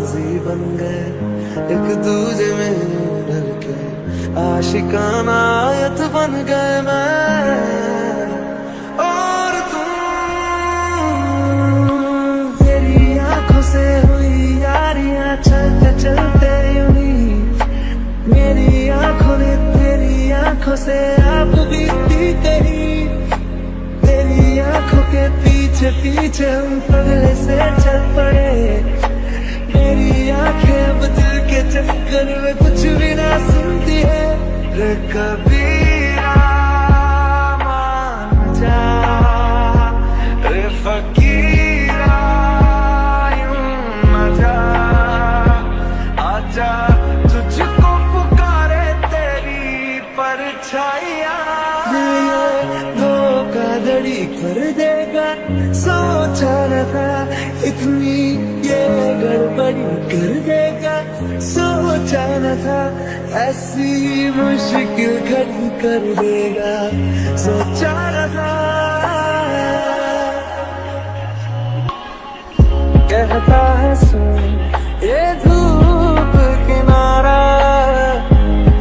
बाजी बन गए, एक दूजे में ढल के आशिकाना आयत बन गए मैं और तुम। तेरी आंखों से हुई यारियां चलते चलते यूं ही, मेरी आंखों ने तेरी आंखों से आप बीती कही। तेरी आंखों के पीछे पीछे हम पगले से चल पड़े, मेरी आंखें अब दिल के चक्कर में कुछ भी ना सुनती है। रे कबीरा मान जा, रे फकीरा यूं न जा, आजा तुझको पुकारे तेरी परछाइयां। धोखाधड़ी कर देगा सोचा न था, इतनी ये गड़बड़ी कर देगा सोचा न था, ऐसी मुश्किल खड़ी कर देगा सोचा न था। कहता है सुन ये धूप किनारा,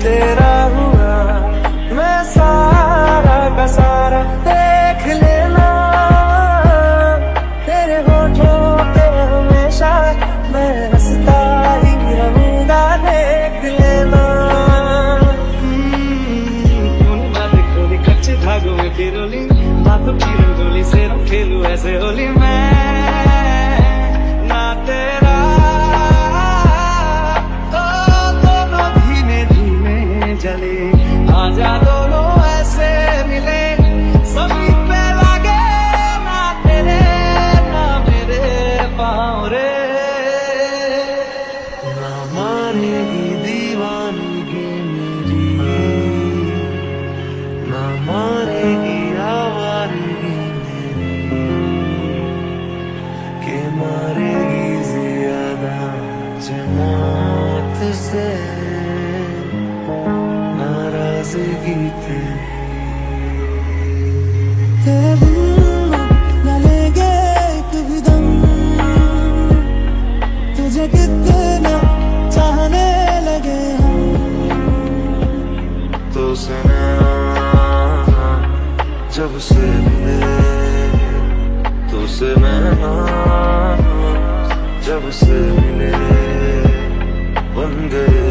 तेरा हुआ मैं सारा का सारा, देख लेना तेरे होठों पे हमेशा मैं हंसता ही रहूंगा, देख लेना। खोली कच्चे धागों में पिरोली, बातों की रंगोली से खेलूं ऐसे होली मैं ना तेरा। दोनों धीमे धीमे जले, आजा दोनों ऐसे मिले, सभी पे लागे ना तेरे ना मेरे पाँव रे। ना मानेगी दीवानगी मेरी, ना मानेगी आवारगी मेरी, के मारेगी ज्यादा जमात से नाराजगी तेरी। तेरे बिन न लेंगे एक भी दम, तुझे कितना चाहने लगे हम। तो सुना जब से मिले, तो से मैं जब से मिले, बन गए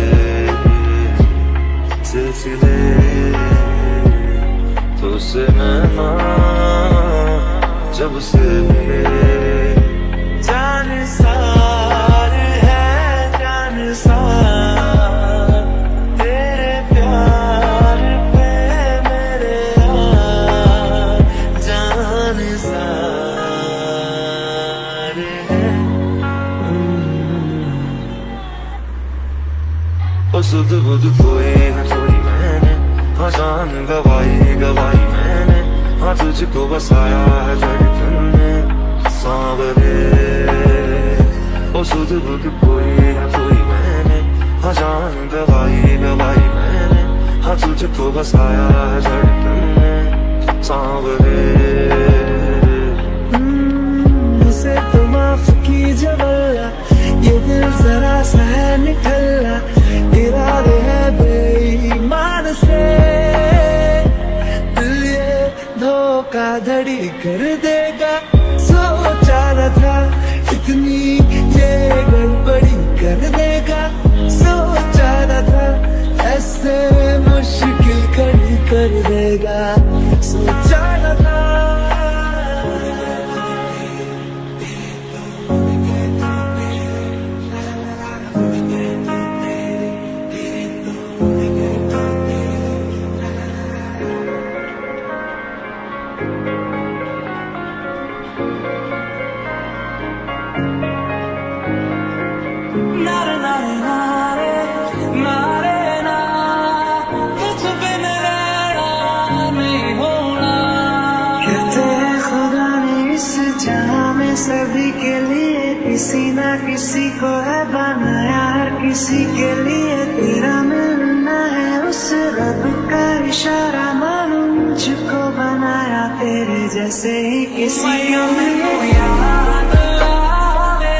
सिलसिले। तो से मैं जब से मिले, जान सार है जान सार, तेरे प्यार पे मेरे यार जान सार है। ओ सुध बुध कोई है कोई मैंने, हाँ जान गवाई गवाई मैंने, हाँ तुझको बसाया है धड़कन में सांवरे। ओ सुध बुध कोई है कोई मैंने, हाँ जान गवाई गवाई मैंने, हाँ तुझको बसाया है धड़कन में सांवरे। उसे तो माफ कीजिए वल्ला, ये दिल जरा सा है निकला, इरादे है बेईमान से, दिल ये धोखाधड़ी कर देगा सोचा न था, इतनी ये गड़बड़ी कर देगा सोचा न था, ऐसे मुश्किल खड़ी कर देगा सोचा न था। सभी के लिए किसी ना किसी को है बनाया, हर किसी के लिए तेरा मिलना है उस रब का इशारा, मालूम मुझको बनाया तेरे जैसे ही किसी को याद आवे।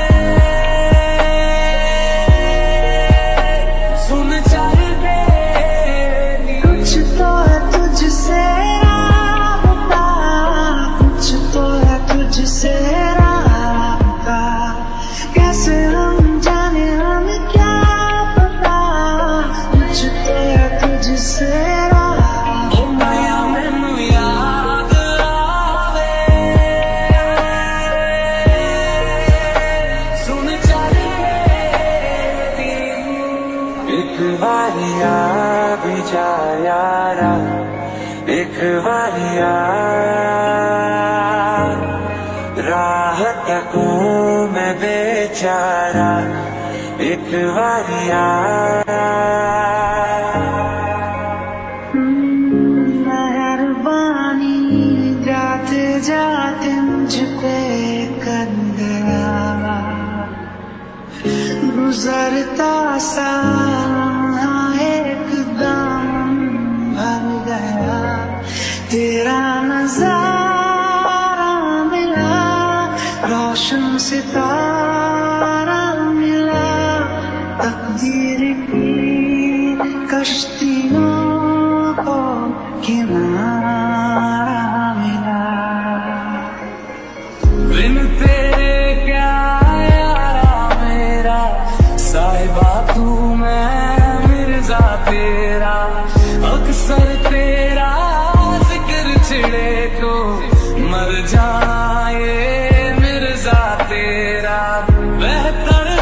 बारी आ भी जा यारा, एक बारी आ, राह तकूं मैं बेचारा, एक बारी आ। मेहरबानी जाते जाते मुझ पे कर गया, गुजरता सा एकदम भर गया, तेरा नजारा मिला, रोशन सितारा मिला, तकदीर की कश्तियों को किनारा मिला। बिन तेरे क्या यारा मेरा, साहिबा तू मैं मिर्जा तेरा, अक्सर तेरा जिक्र छिड़े तो मर जाए मिर्जा तेरा। बेहतर है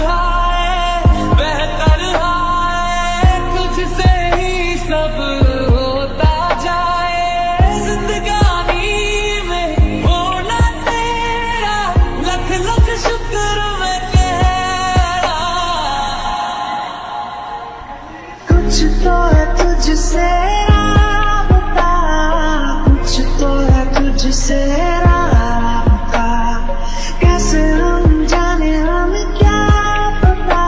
तुझसे ही सब होता जाए, जिंदगानी में होना तेरा, लख लख शुक्र मैं तेरा। कुछ तो है तुझसे राबता, कुछ तो है तुझसे राबता, कैसे हम जाने हम क्या पता,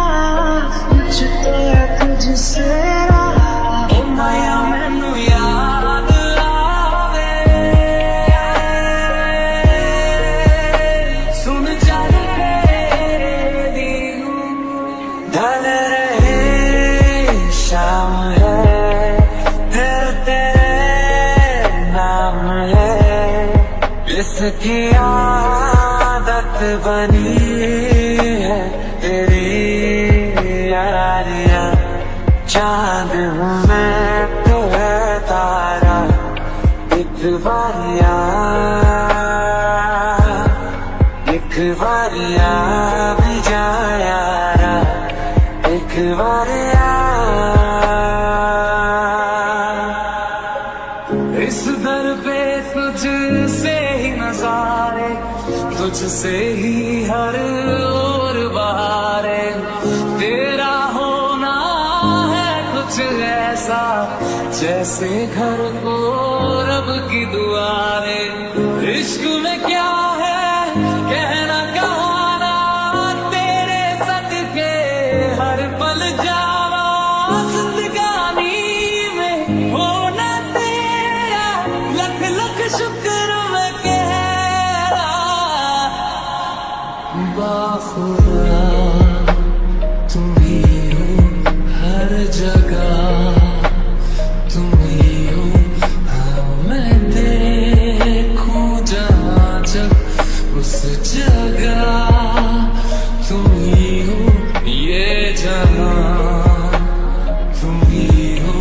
कुछ तो है तुझसे राबता। ओ माया मैनू याद आवे, सुन चल तेरी ढल रहे शाम है, फिर तेरे नाम है, इसकी आदत बनी है तेरी यारियां। चांद हूँ मैं तो है तारा, एक बारिया, एक बारिया भी जा यारा, एक बारिया। इस दर पे तुझसे ही नजारे, तुझसे ही हर ओर बहारे, तेरा होना है कुछ ऐसा जैसे घर को रब की दुआरे। इश्क में क्या है कहना कहाना, तेरे सदके हर पल जावा, जिंदगानी में होना तेरा, लख लख शुक्र मैं कहरा। बाखुदा तुम ही हो हर जगह, तुम ही हो हाँ मैं देखूं जहाँ जब उस जगह, तुम ही हो ये जहाँ, तुम ही हो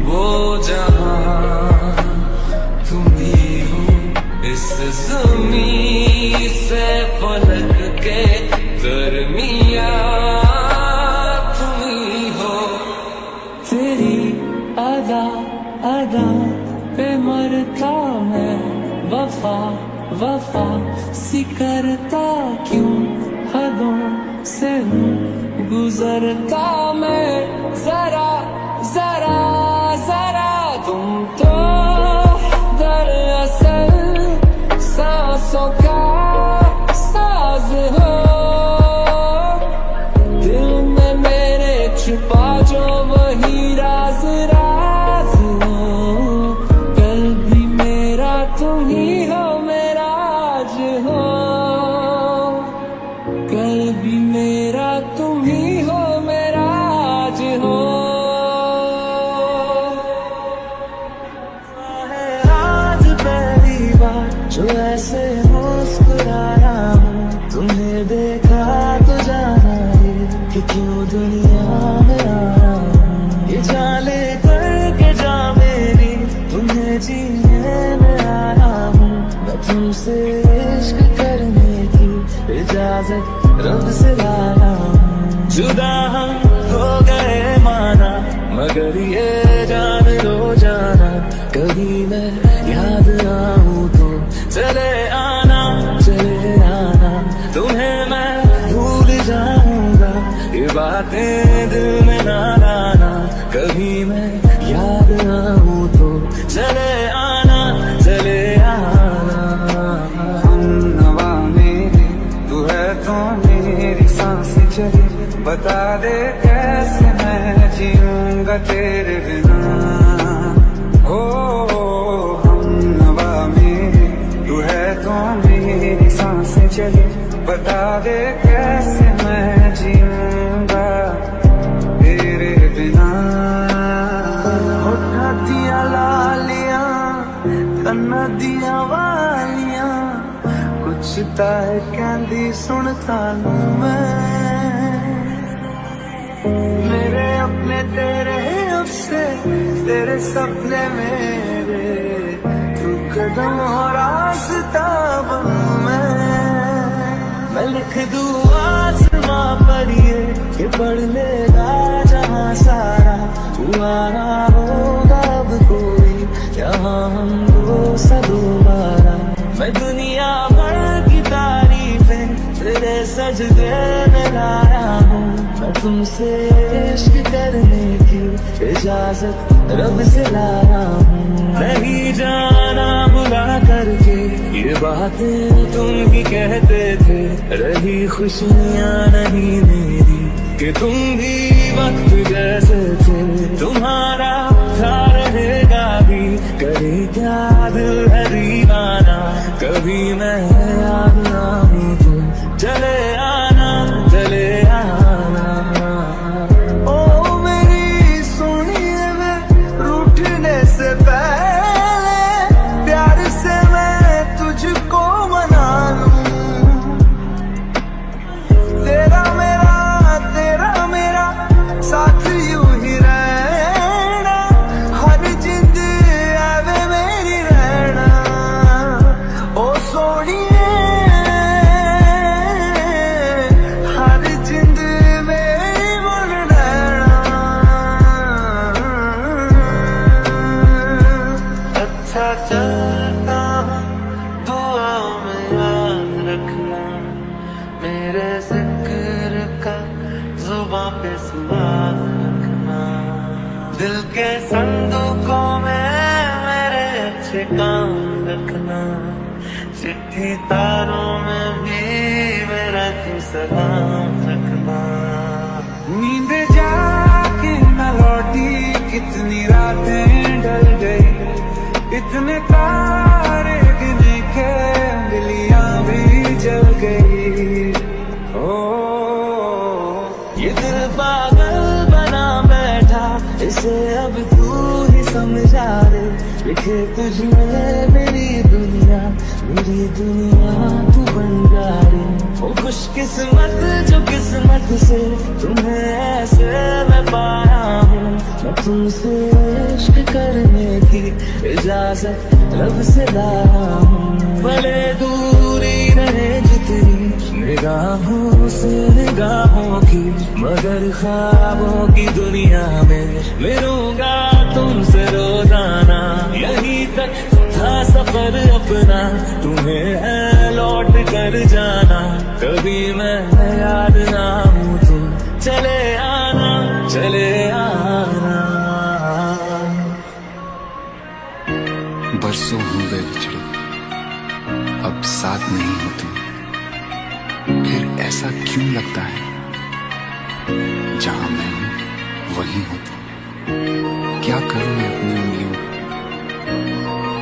वो जहाँ, तुम ही हो इस ज़मीं से फलक के दरमिया, तुम ही हो। तेरी अदा अदा पे मरता मैं, वफा वफा सी करता क्यों, हदों से हूँ गुजरता मैं, जरा जरा जरा तुम तो दरअसल सांसों का साज हो, दिल में मेरे छुपा जो वही राज राज हो, कल भी मेरा तुम ही हो मेरा आज हो, कल भी मेरा तुम ही हो मेरा आज हो। आज पहली बार जो ऐसे मुस्कुराया हूँ, तुम्हें देखा तो जाना ये कि क्यों दुनिया में आया हूँ, ये जाने करके जा मेरी, तुम्हें जीने में आया हूँ, मैं तुमसे इश्क करने की इजाजत रब से लाया हूँ। जुदा हम हो गए माना, करिए जान रोजाना। कभी मैं याद आऊं तो चले आना तुम्हें मैं भूल जाऊंगा। ये बातें दिल में ना लाना, कभी मैं याद आऊं तो चले आना हम नवा मेरे तू है तो मेरी सांसें चले, बता दे कैसे मैं जीऊंगा तेरे बिना। हो हम नवा मेरे तू है तो मेरी सांसें चले, बता दे कैसे मैं जीऊंगा तेरे बिना। होठा दिया लालियां कन्ना दिया वालियां, कुछ ताए कहंदी सुनता लूं मैं। मेरे अपने तेरे अफसे तेरे सपने मेरे, तू कदम और रास्ता बनूं मैं लिख दूं आसमां पर ये पढ़ लेगा जहां सारा। तू आना होगा अब कोई यहाँ हम दो सा दोबारा। मैं दुनिया भर की तारीफें तेरे सजदे में लाया हूँ। मैं तुमसे इश्क करने की इजाजत रब से लाया हूँ। नहीं जाना बुला करके ये बातें तुम ही कहते थे, रही खुशियाँ नहीं मेरी कि तुम भी वक्त जैसे थे। तुम्हारा था रहेगा भी, करे क्या दिल है दीवाना। कभी मैं याद आऊं तो चले आना ओ मेरी सोनिए, मैं रूठने से पहले प्यार से मैं तुझको मना लूं। तेरा मेरा साथ यूं ही रहना, हर जिंद आवे मेरी रहना। ओ सोनिए हर जिंद मेरी बन रहना। अच्छा चलता दुआ में याद रखना, मेरे जिक्र का जुबां पे सुहाग रखना। दिल के संदूकों में मेरे अच्छे काम रखना, चिट्ठी तारों में भी मेरा तू सलाम रखना। नींद जाके न लौटी कितनी रातें ढल गई, इतने तारे गिने के बिलियां भी जल गई। ओ ये दिल पागल बना बैठा, इसे अब तू ही समझा रे। लिखे तुझमें मेरी दुनिया तू बन जा रे। वो खुशकिस्मत जो किस्मत से तुम्हें ऐसे मैं पाया हूँ। मैं तुमसे इश्क करने की इजाजत रब से लाया हूँ। भले दूरी रहे जितनी निगाहों से निगाहों की, मगर ख्वाबों की दुनिया में मिलूंगा तुमसे रोजाना। यहीं तक था सफर अपना, तुम्हें है लौट कर जाना। कभी मैं याद ना हूँ तो चले आना बरसों हो गए बिछड़े, अब साथ नहीं हो तुम। फिर ऐसा क्यों लगता है, जहां मैं हूं वहीं हो तुम। क्या करूं मैं अपनी उंगलियों को,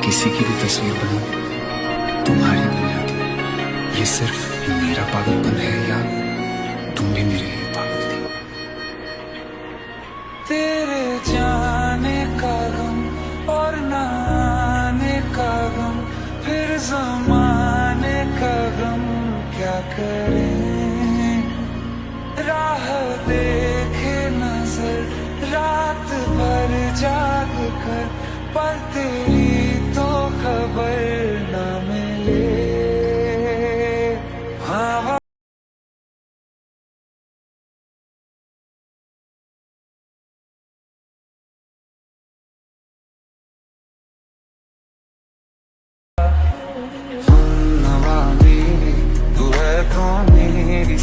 किसी की भी तस्वीर बनाऊं तुम्हारी दुनिया की। ये सिर्फ मेरा पागलपन है या तुम भी मेरे लिए पागल थी। तेरे जाने का गम और ना आने का गम, फिर ज़माने का गम क्या करें। राह देखे नजर रात भर जाग कर, पर तेरी तो खबर ना मिले।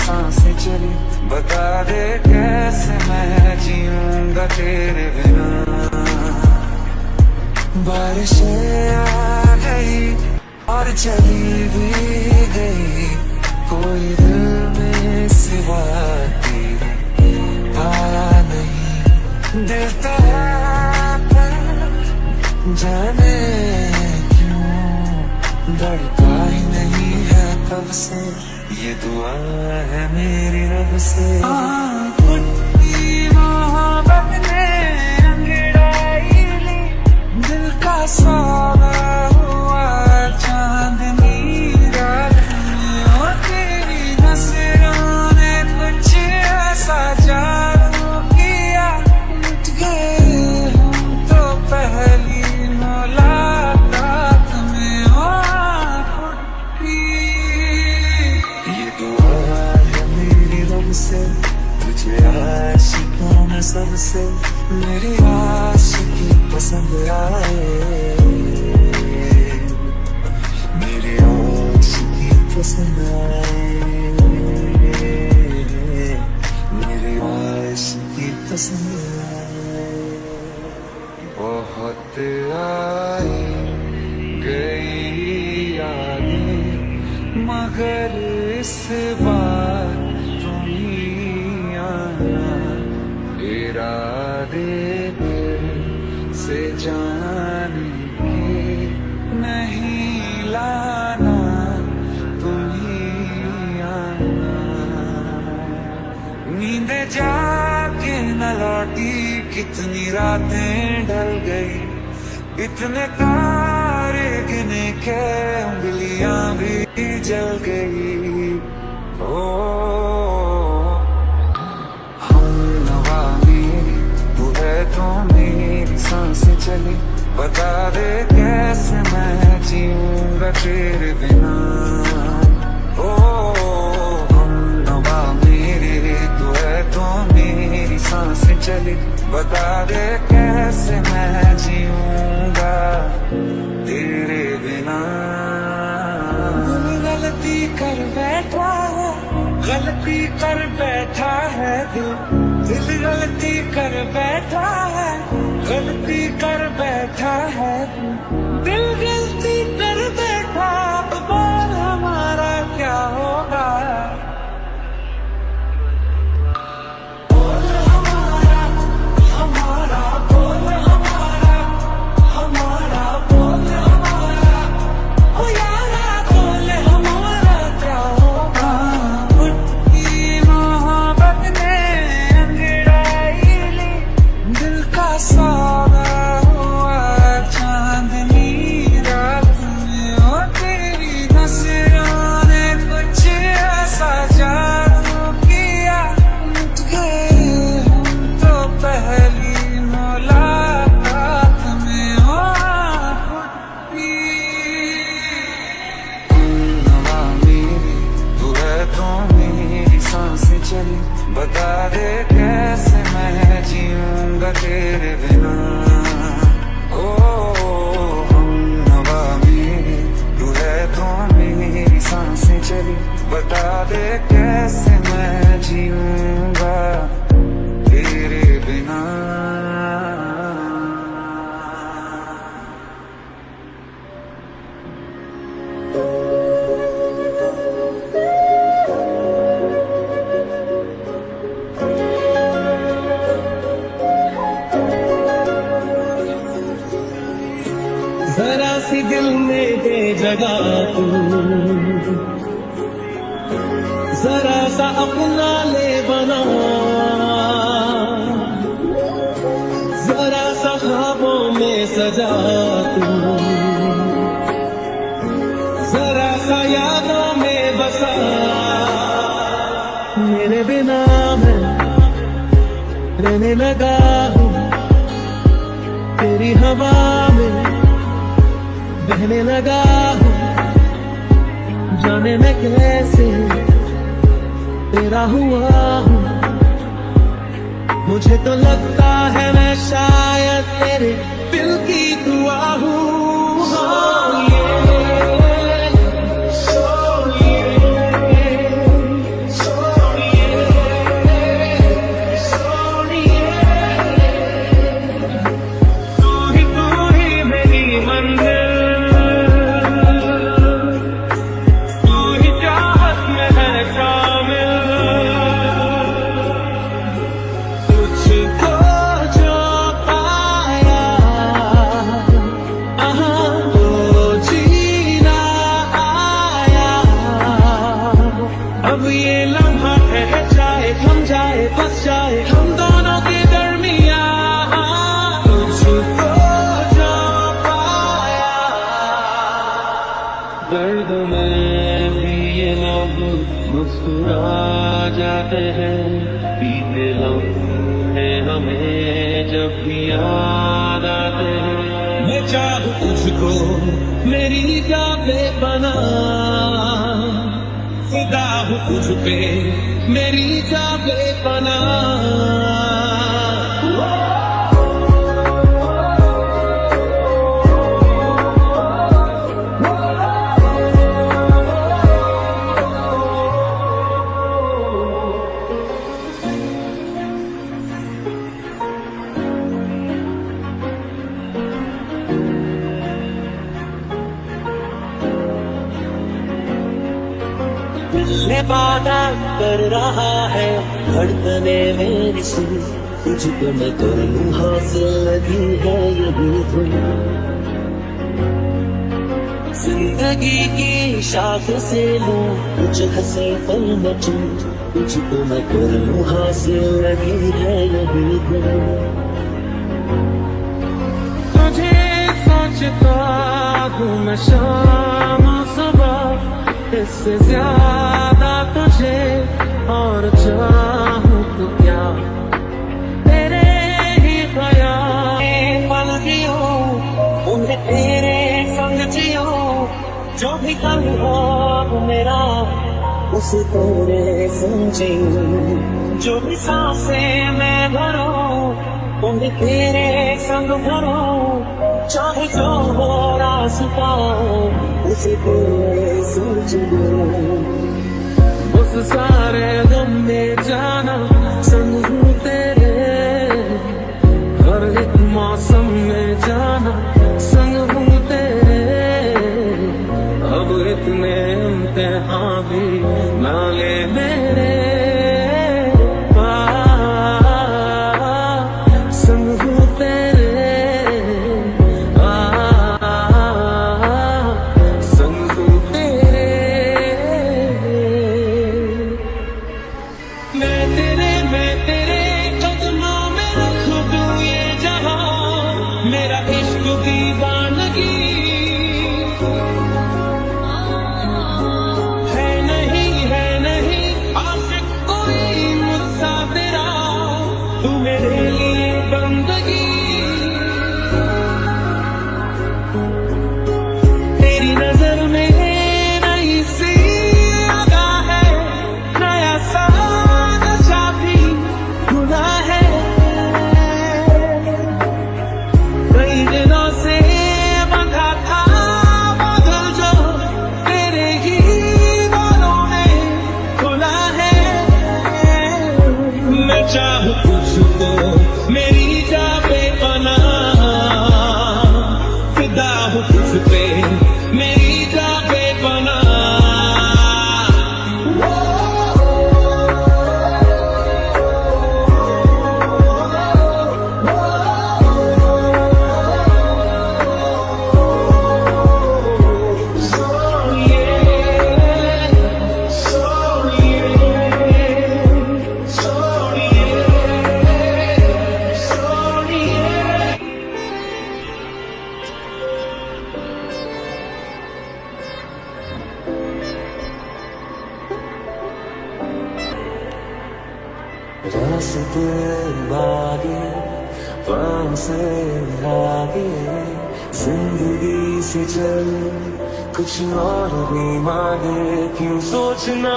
सांसें चली, बता दे कैसे मैं जीऊंगा तेरे बिना। बारिशें आ गई और चली भी गई, कोई दिल में सिवा तेरे आया नहीं। दिल तो है पर जाने क्यों धड़का ही नहीं है कब से, ये दुआ है मेरी रब से। मोहब्बत ने अंगड़ाई ली, दिल का सौदा हुआ चांदनी रात में। ओ तेरी नजरों ने कुछ ऐसा जादू किया, लुट गए हम तो पहली मुलाकात में। ओ फुटती ये दुआ है मेरी रब से, तुझे आशिकों में सबसे मेरी आशिकी पसंद आए, मेरी आशिकी पसंद आए, मेरी आशिकी पसंद आए। बहुत आई गई यादें मगर इस बार तुम ही आना, इरादे से जाने के नहीं लाना, तुम ही आना। नींद जाके न लौटी, कितनी रातें ढल गई, इतने तारे गिने के उंगलियां भी जल गई। ओ हम नवा मेरी तू है तो मेरी सांसें चली, बता दे कैसे मैं जीऊंगा तेरे बिना। ओ हम नवा मेरी तू है तो मेरी सांसें चली, बता दे कैसे मैं जीऊंगा तेरे बिना। गलती कर बैठा है, गलती कर बैठा है दिल, दिल गलती कर बैठा है, गलती कर बैठा है दिल, गलती कर बैठा। अब बोल हमारा क्या होगा, बोल हमारा हमारा, बोल हमारा हमारा, बोल हमारा ओ यारा, बोल हमारा क्या होगा। उठती मोहब्बत ने अंगड़ाई ली, दिल का सौदा हुआ चांदनी रात में। ओ तेरी नजरों ने कुछ ऐसा जादू किया, लुट गए हम तो पहली मुलाकात में। ओ फुटती नवा मेरी तू है तो मेरी सांसें चली, बता दे कैसे मैं जीऊंगा तेरे बिना। ओ हम नवा मेरी तू है तो मेरी सांसें चली, बता दे कैसे मैं जीऊंगा तेरे बिना। जरा सी दिल में दे जगह तू, जरा सा अपना ले बना, जरा सा ख्वाबों में सजा तू, जरा सा यादों में बसा। मेरे बिना मैं रहने लगा हूँ, तेरी हवा में बहने लगा हूँ, जाने मैं कैसे तेरा हुआ हूँ। मुझे तो लगता है मैं शायद तेरे दिल की दुआ हूँ। So मुस्कुरा जाते हैं बीते लम्हे हमें जब भी याद आते हैं। मैं चाहूं तुझको मेरी जाने बना, फिदा हूं तुझ पे मेरी जाने बना। दिल वादा कर रहा है धड़कने मेरी सुन, तुझको मैं कर लूं हासिल लगी है यही धुन। जिंदगी की शाख से लूं कुछ हंसी पल में चुन, तुझको मैं कर लूं हासिल लगी है यही धुन। तुझे सोचता हूँ मैं शाम सुबह, इससे ज्यादा तुझे और चाहूं तो क्या। तेरे ही ख्याल पल जियो, उन्हें तेरे संग जियो, जो भी कल हो मेरा उसे तेरे संग जियो। जो भी सांसें मैं भरूं उन्हें तेरे संग भरूं, चाहे जो हो रास्ता उसे तेरे सोच लो। उस सारे गम में जाना संग हूँ तेरे, हर एक मौसम में जाना संग हूँ तेरे। अब इतने इम्तिहान भी ना ले मेरे, संग हूँ तेरे। मेरा इश्क दीवानगी है नहीं आशिक कोई मुझसा तेरा, तू मेरे लिए बंदगी। तेरी नजर में नई सी अदा है, नया सा नशा भी खुला है। कई दिनों से बंधा था बादल जो तेरे ही बालों में खुला है। मैं चाहूं तुझको मेरी जाने बना, फिदा हूं तुझ पे मेरी जाने बना। रास्ते आगे पाँव से आगे जिंदगी से चल, कुछ और भी मांगे। क्यों सोचना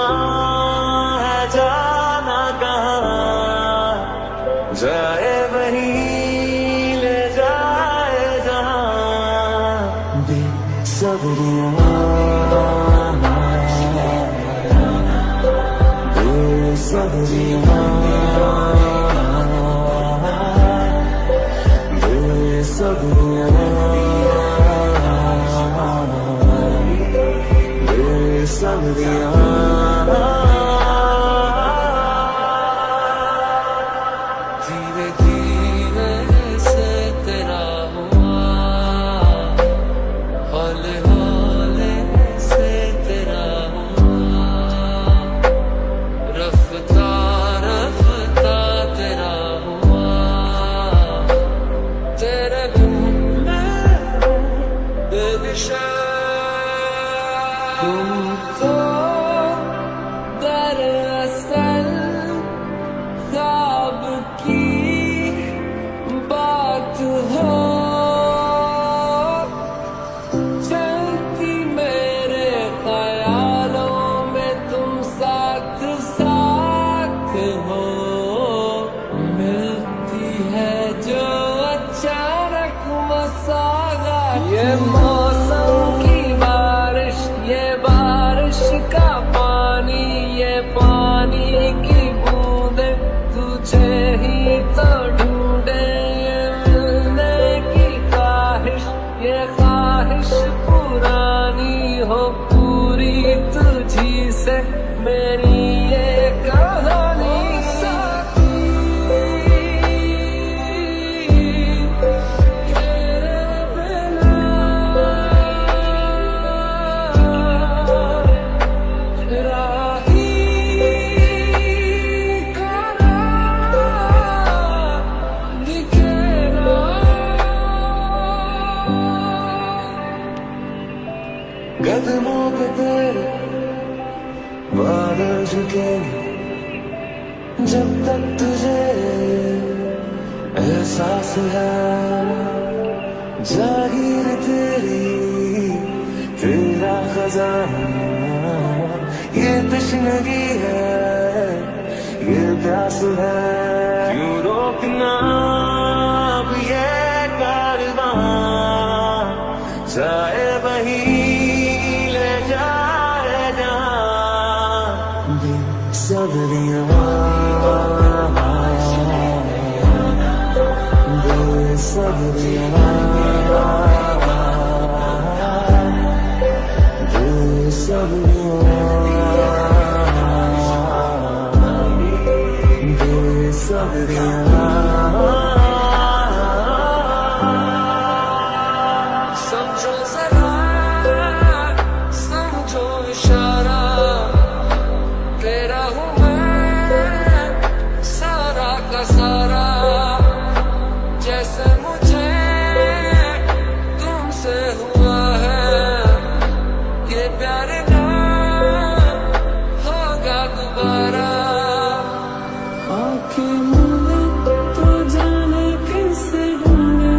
है जाना कहाँ, जाए वहीं ले जाए जहाँ। बेसब्रियाँ बेसब्रियाँ धीरे धीरे से तेरा हुआ, हौले हौले से तेरा हुआ, रफ्ता रफ्ता तेरा हुआ। तेरे बिन बेदिशा तुमको ये मौसम की बारिश, ये बारिश का पानी, ये पानी की बूंदे तुझे ही तो ढूंढे। ये मिलने की ख्वाहिश, ये ख्वाहिश पुरानी हो पूरी तुझी से मेरी ये कहानी। कदमों पे तेरे बादल झुकेंगे जब तक तुझे एहसास है। जागीर तेरी, तेरा खजाना, ये तशनगी है, ये प्यास है। क्यों रोकना अब ये कारवां, जाए वहीं सबरिया समझो जरा, समझो इशारा, तेरा हूँ मैं सारा का सारा। जैसे मुझे तुमसे हुआ है ये प्यार ना होगा दोबारा। आँखें मूंदे तो जाने किससे ढूंढे,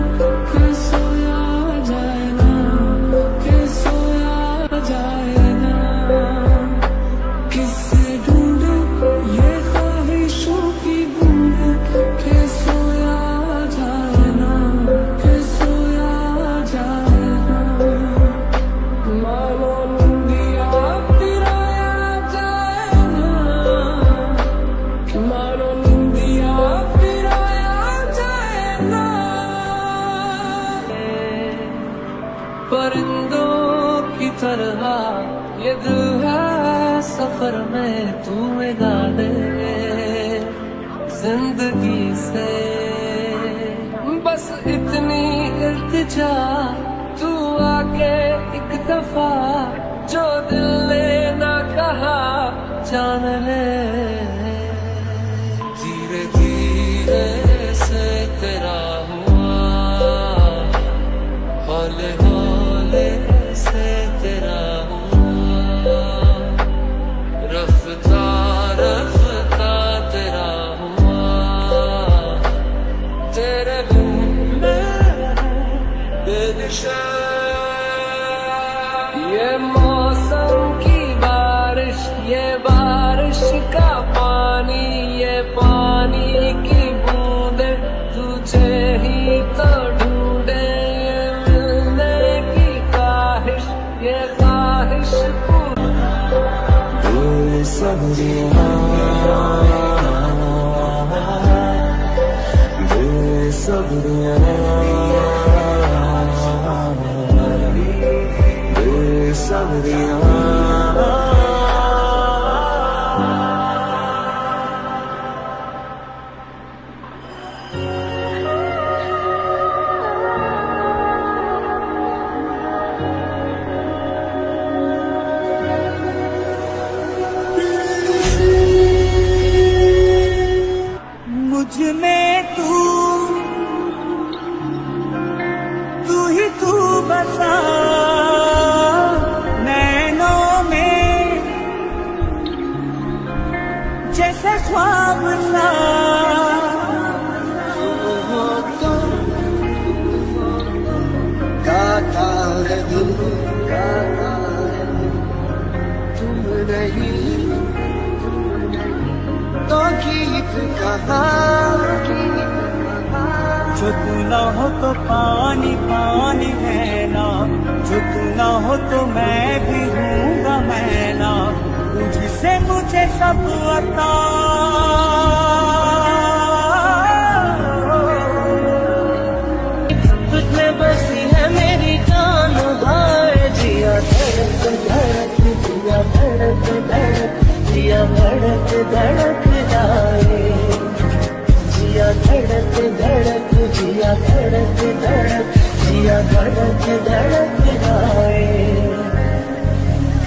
कि सोया जाए ना, कि सोया जाए ना। किससे ढूंढे ये ख्वाहिशों की बूंदे, कि सोया जाए ना, कि सोया जाए ना। मानो निंदिया पिराया जाए ना, मानो निंदिया पिराया जाए ना। परिंदों की तरह ये दिल है सफर में, तू मिला दे जिंदगी से। बस इतनी इल्तिजा, तू आके एक दफा जो दिल ने ना कहा जान ले। धीरे धीरे से तेरा हुआ, हौले हौले से तेरा हुआ, रफ्ता रफ्ता तेरा हुआ। तेरे बिन मैं बेदिशा। ये मौसम की बारिश, ये बारिश का पानी, ये पानी की बूंदे तुझे ही तो ढूंढे। ये मिलने की ख्वाहिश, ये ख्वाहिश सबरिया मुझ में तू ही तू बसा, नैनों में जैसे ख्वाब सा। गाता है दिल, तुम नहीं तो गीत कहा। जो तू ना हो तो पानी पानी है ना। ना हो तो मैं भी हूँगा मैं ना, तुझसे मुझे सब आता। तुझमें बसी है मेरी जान भाई, जिया धड़क धड़क जिया धड़क धड़क जिया धड़क धड़क जाए, जिया धड़क धड़क जिया धड़क धड़क जिया धड़क धड़क जाए।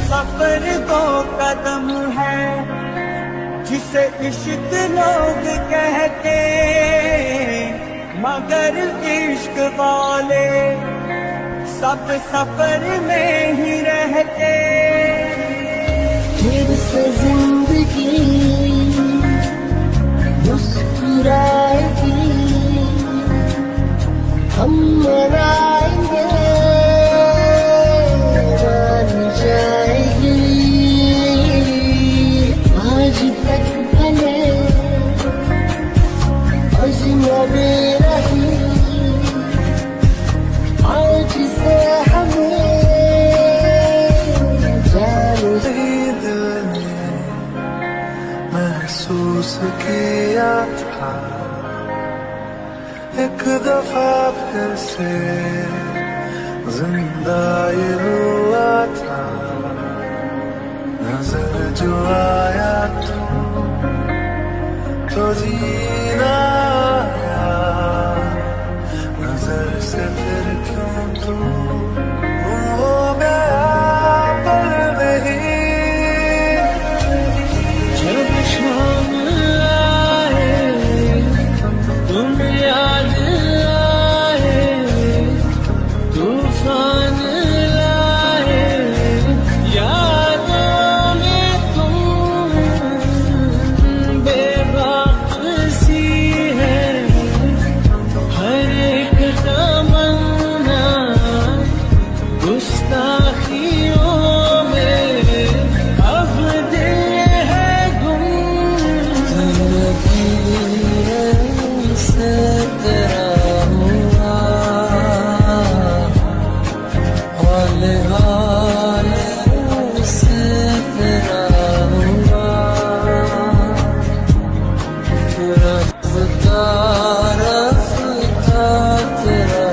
सफर दो कदम है जिसे इश्क लोग कहते, मगर इश्क वाले सब सफर में ही रहते। फिर से जिंदगी मुस्कुराएगी, हम मनाएंगे मान जाएगी। आज तक भले अजनबी रही, आज से हमें जान दिल ने महसूस किया था, एक दफा फिर से जिंदा ये हुआ था। नजर जो आया तो जीना आया, नजर से फिर क्यों तू गुम हो गया पर नहीं। जब शाम आए तुम याद आए, तूफान लाए यादों में तुम, बेवापसी है हर एक तमन्ना, गुस्ताखियों में अब दिल है गुम। से तेरा हुआ हौले हौले से तेरा हुआ, रफ्ता रफ्ता तेरा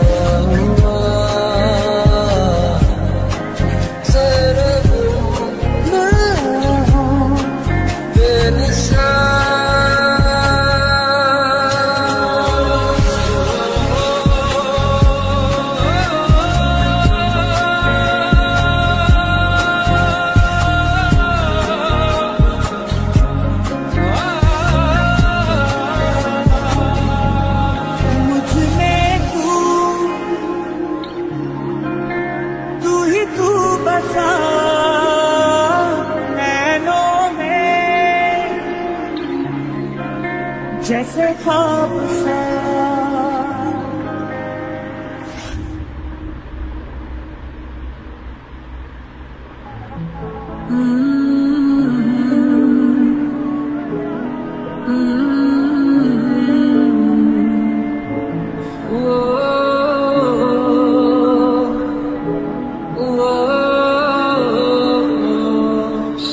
हुआ। सिर्फ मैं हूँ बेनिशान। मुझमें तू ही तू बसा, नैनों में जैसे ख्वाब सा।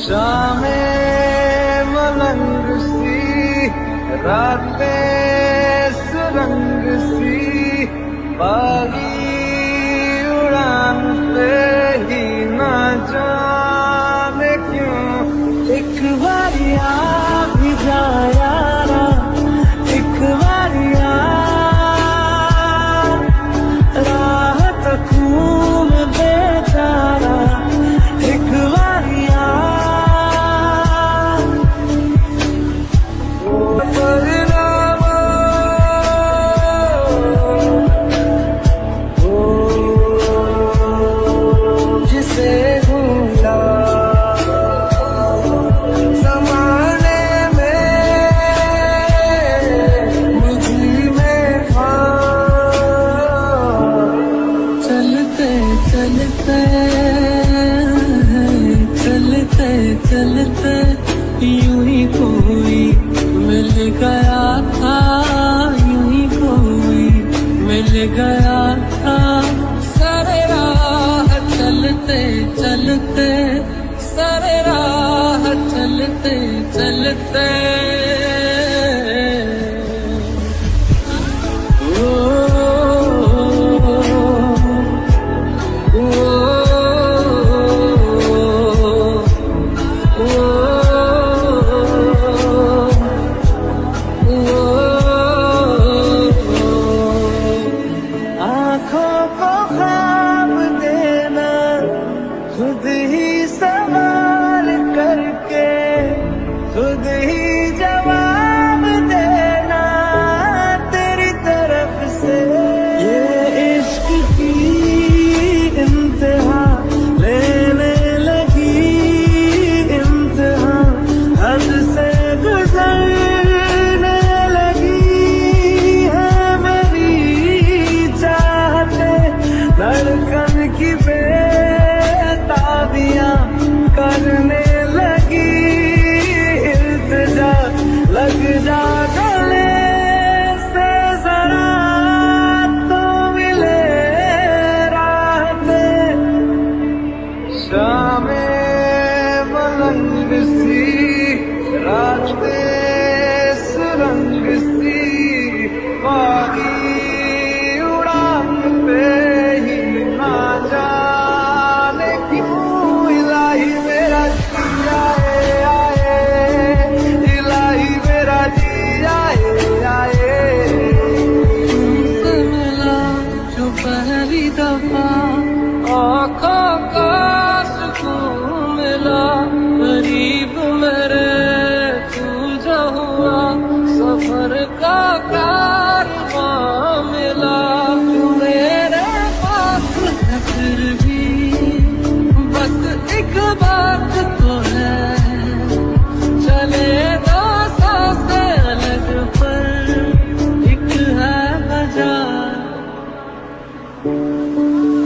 शामें मलंग सी, रातें सुरंग सी, बागी उड़ान से ही ना जाने क्यों एक बारी आ भी जाया ना, एक बारी आ राह तकूं मैं बेचारा, एक बारी आ जिसे भूला ज़माने में मुझी में था। चलते चलते चलते चलते यूं ही कोई मिल गया था, यूं ही कोई मिल गया था। सारे राह चलते चलते चलते सारे राह चलते चलते आँखों को ख्वाब देना खुद ही सवाल करके खुद ही जवाब देना तेरी तरफ से ये इश्क की इंतहा लेने लगी इंतहा हद से गुजरने लगी है मेरी चाहते धड़कन की बेताबियां करने लगी इल्तिजा लग जा गले से जरा तो मिले राहते शामें मलंग सी रास्ते सुरंग सी बागी उड़ान पे ही ना जाने क्यों इलाही मेरा जी आए आए इलाही मेरा जी आए आए तुमसे मिला जो पहली दफा आँखों का सुकून मिला करीब मेरे तू जो हुआ सफर का कारवां मिला तू मेरे पास है फिर भी बस एक बात तो है चले दो सांसें अलग पर एक है वजह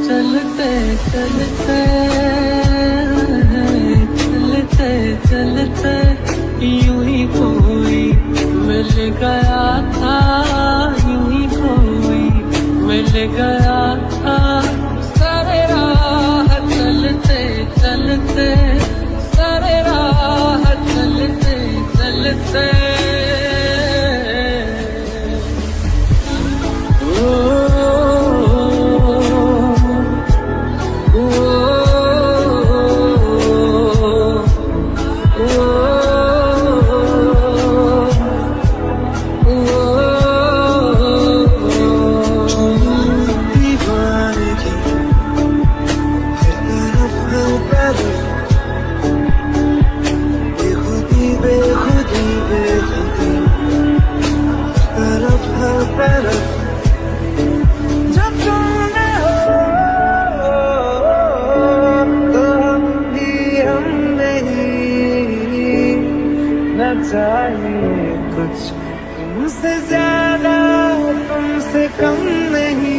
चलते चलते चलते चलते यूं ही कोई मिल गया था यूं ही कोई मिल गया था सारे राह चलते चलते सारे राह चलते चलते जब तुमने हो तो हम भी हम नहीं न चाहिए कुछ तुमसे ज्यादा तुमसे कम नहीं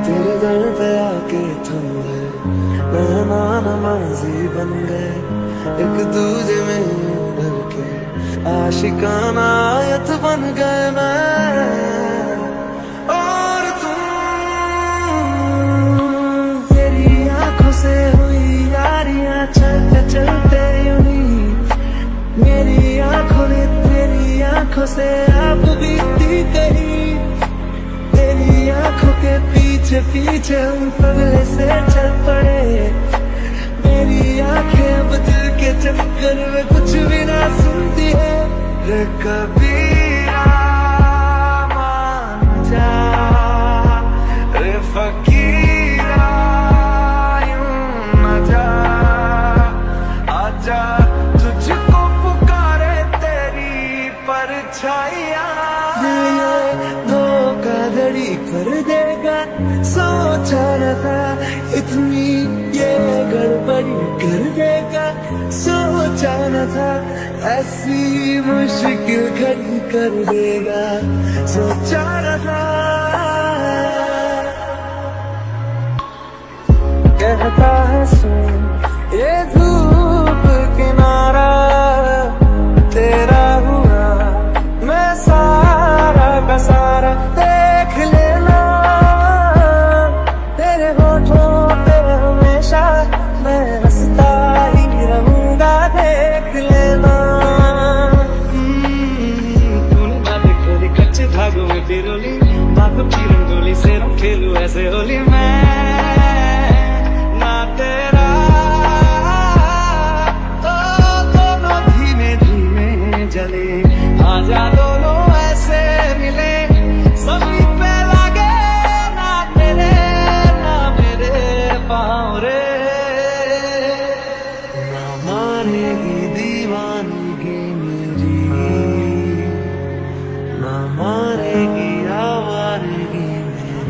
तेरे दर पे आके थम गए मेहमान नमाजी बन गए एक दूजे में ढल के आशिकाना आयत बन गए मैं और तुम तेरी आंखों से हुई यारियां चलते चलते यूं ही मेरी आंखों ने तेरी आंखों से आप बीती गई तेरी आंखों के पीछे पीछे हम पगले से चल पड़े मेरी आंखें अब दिल के चक्कर में कुछ भी ना सुनती है रे कबीरा मान जा रे फकीरा यूं न जा आजा तुझको पुकारे तेरी परछाइयां धोखा धड़ी कर देगा सोचा न था इतनी ये गड़बड़ी कर देगा सोचा न था ऐसी मुश्किल घड़ी कर देगा सोचा न था कहता है सुन ये धूप किनारा तेरा हुआ मैं सारा खेलूं ऐसे होली मैं ना तेरा। ओ दोनों धीमे धीमे जले, आजा दोनों ऐसे मिले, सभी पे लगे ना तेरे ना मेरे पाँव रे। ना मानेगी दीवानगी मेरी, ना मानेगी आवारगी मेरी,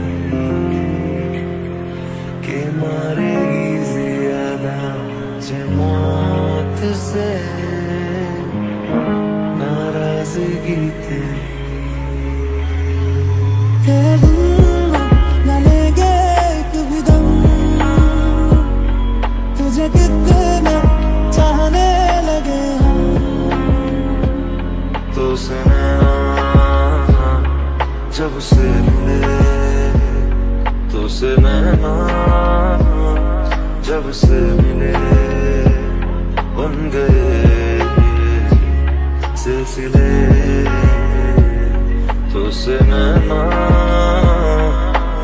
के मारेगी ज्यादा मुझे मौत से नाराजगी तेरी। तेरे बिन न लेंगे कभी दम, तुझे कितना चाहने लगे हम। तो से नैना जब से मिले, तो से नैना जब से मिले, बन गए सिलसिले। तो से नैना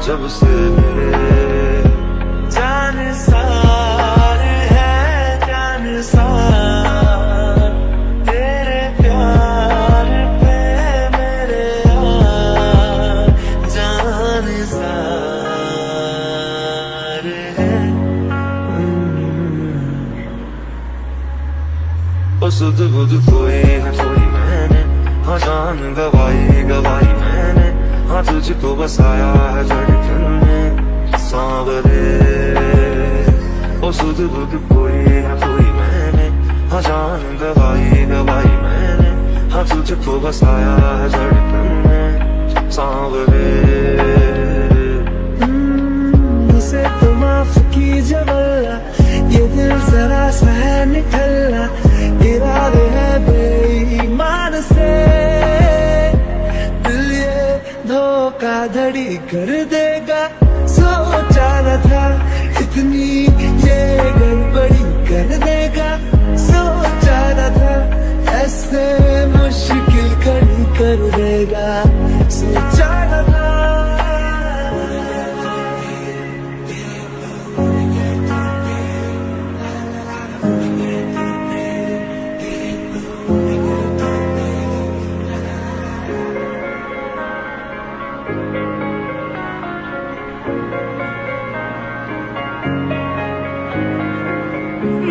जब से मिले, जान सारे हैं जान सार, तेरे प्यार पे मेरे यार जान सारे हैं। ओ सुध बुध कोई है कोई मैंने, हाँ जान गवाई गवाई मैंने, हाँ तुझको बसाया है धड़कन में सांवरे। ओ सुध बुध कोई है कोई मैंने, हाँ जान गवाई गवाई मैंने, हाँ तुझको बसाया है धड़कन में सांवरे। उसे तो माफ कीजिए वल्ला, ये दिल जरा सा है निकलना, इरादे है बेईमान से, दिल ये धोखाधड़ी कर देगा। सोचा न था इतनी ये गड़बड़ी कर देगा, सोचा न था ऐसे मुश्किल खड़ी कर देगा, सोचा न था।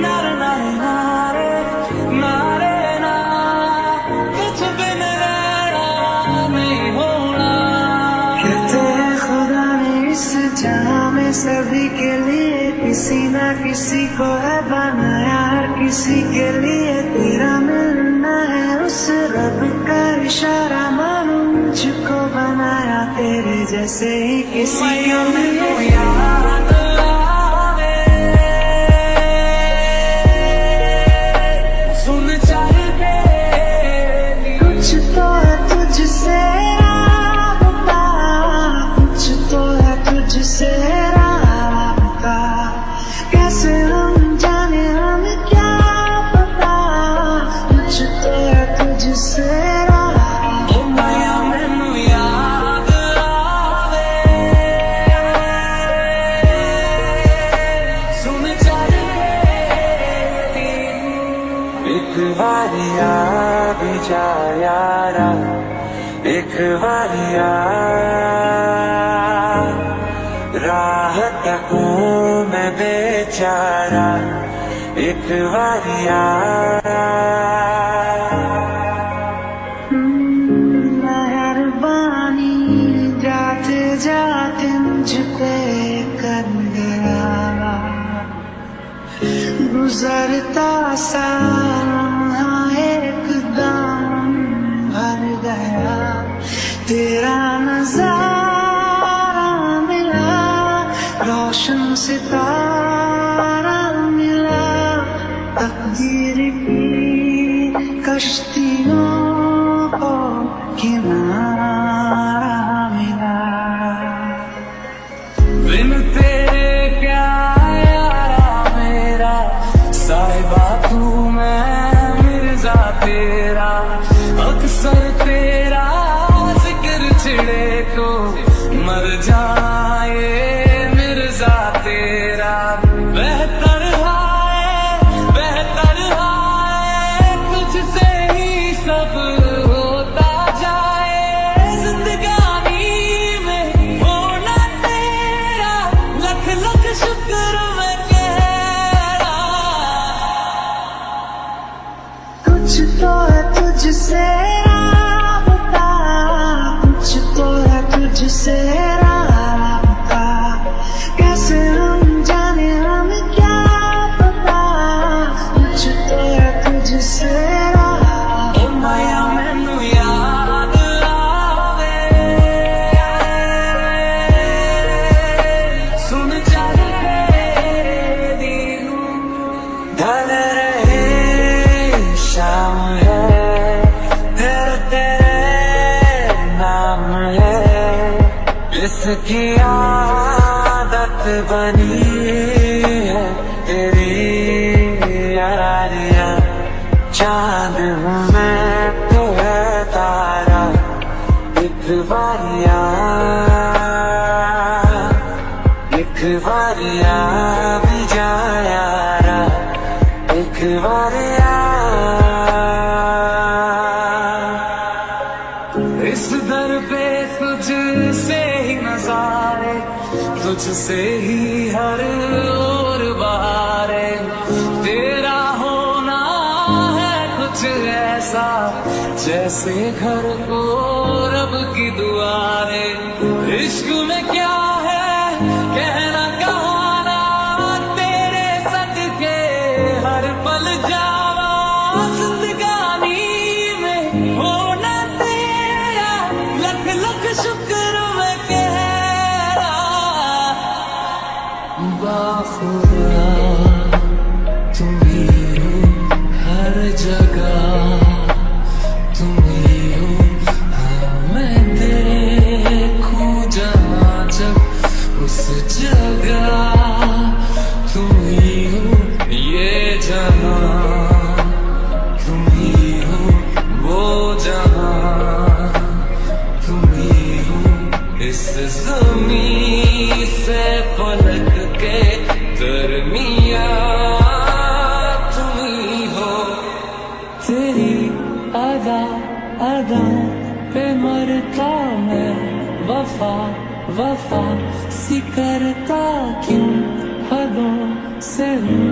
नारे नारे नारे नारे ना, कुछ बिन रहना नहीं होना। कहते हैं खुदा ने इस जहां में सभी के लिए किसी ना किसी को है बनाया, हर किसी के लिए तेरा मिलना है उस रब का इशारा, मानो मुझको बनाया तेरे जैसे ही किसी को याद आवे। सुन चाहे कुछ तो है तुझसे राबता, कुछ तो है तुझसे राबता, कैसे हम जाने हमें क्या पता, कुछ तो है तुझसे राबता। मैनू याद आवे, सुन चाहे एक बारी आ भी जा यारा, एक बारी आ राह तकूं मैं बेचारा, एक बारी आ। मेहरबानी जाते जाते मुझ पे कर गया, गुजरता सा लम्हा एकदम भर गया, तेरा नजारा मिला, रोशन सितारा मिला, तकदीर की कश्तियों को किनारा मिला। बिन तेरे क्या यारा मेरा, साहिबा तू मैं मिर्जा तेरा, अक्सर तेरा जिक्र छिड़े तो मर जाए सब होता जाए जिंदगानी में होना तेरा लख लख शुक्र मैं कह रहा। कुछ तो है तुझसे राबता, कुछ तो है तुझसे राबता, कैसे हम जाने हमें क्या पता, कुछ तो है तुझसे राबता। ओ माया मैनू याद आवे, सुन चल तेरे दी ढल रहे शाम है, तेरे नाम है, इसकी आदत बनी है तेरी यारियां। चांद हूँ मैं तो है तारा, एक बारिया भी जा यारा, एक बारिया। इस दर पे तुझसे ही नजारे, तुझसे ही हर ओर बहारे, तेरा होना है कुछ ऐसा जैसे घर को रब की दुआरे। इश्क में क्या है कहना कहाना, तेरे सदके हर पल जावा जिंदगानी में होना तेरा लख लख शुक्र मैं कह रहा। बाखुदा तुम ही हो हर जगह, तुम ही हो हाँ मैं देखूं जहाँ जब उस जगह, तुम ही हो ये जहाँ, तुम ही हो वो जहाँ, तुम ही हो इस ज़मीं से फलक के दरमियाँ, तुम ही हो। तेरी अदा अदा पे मरता मैं, वफा वफा सी करता क्यों हदों से हूँ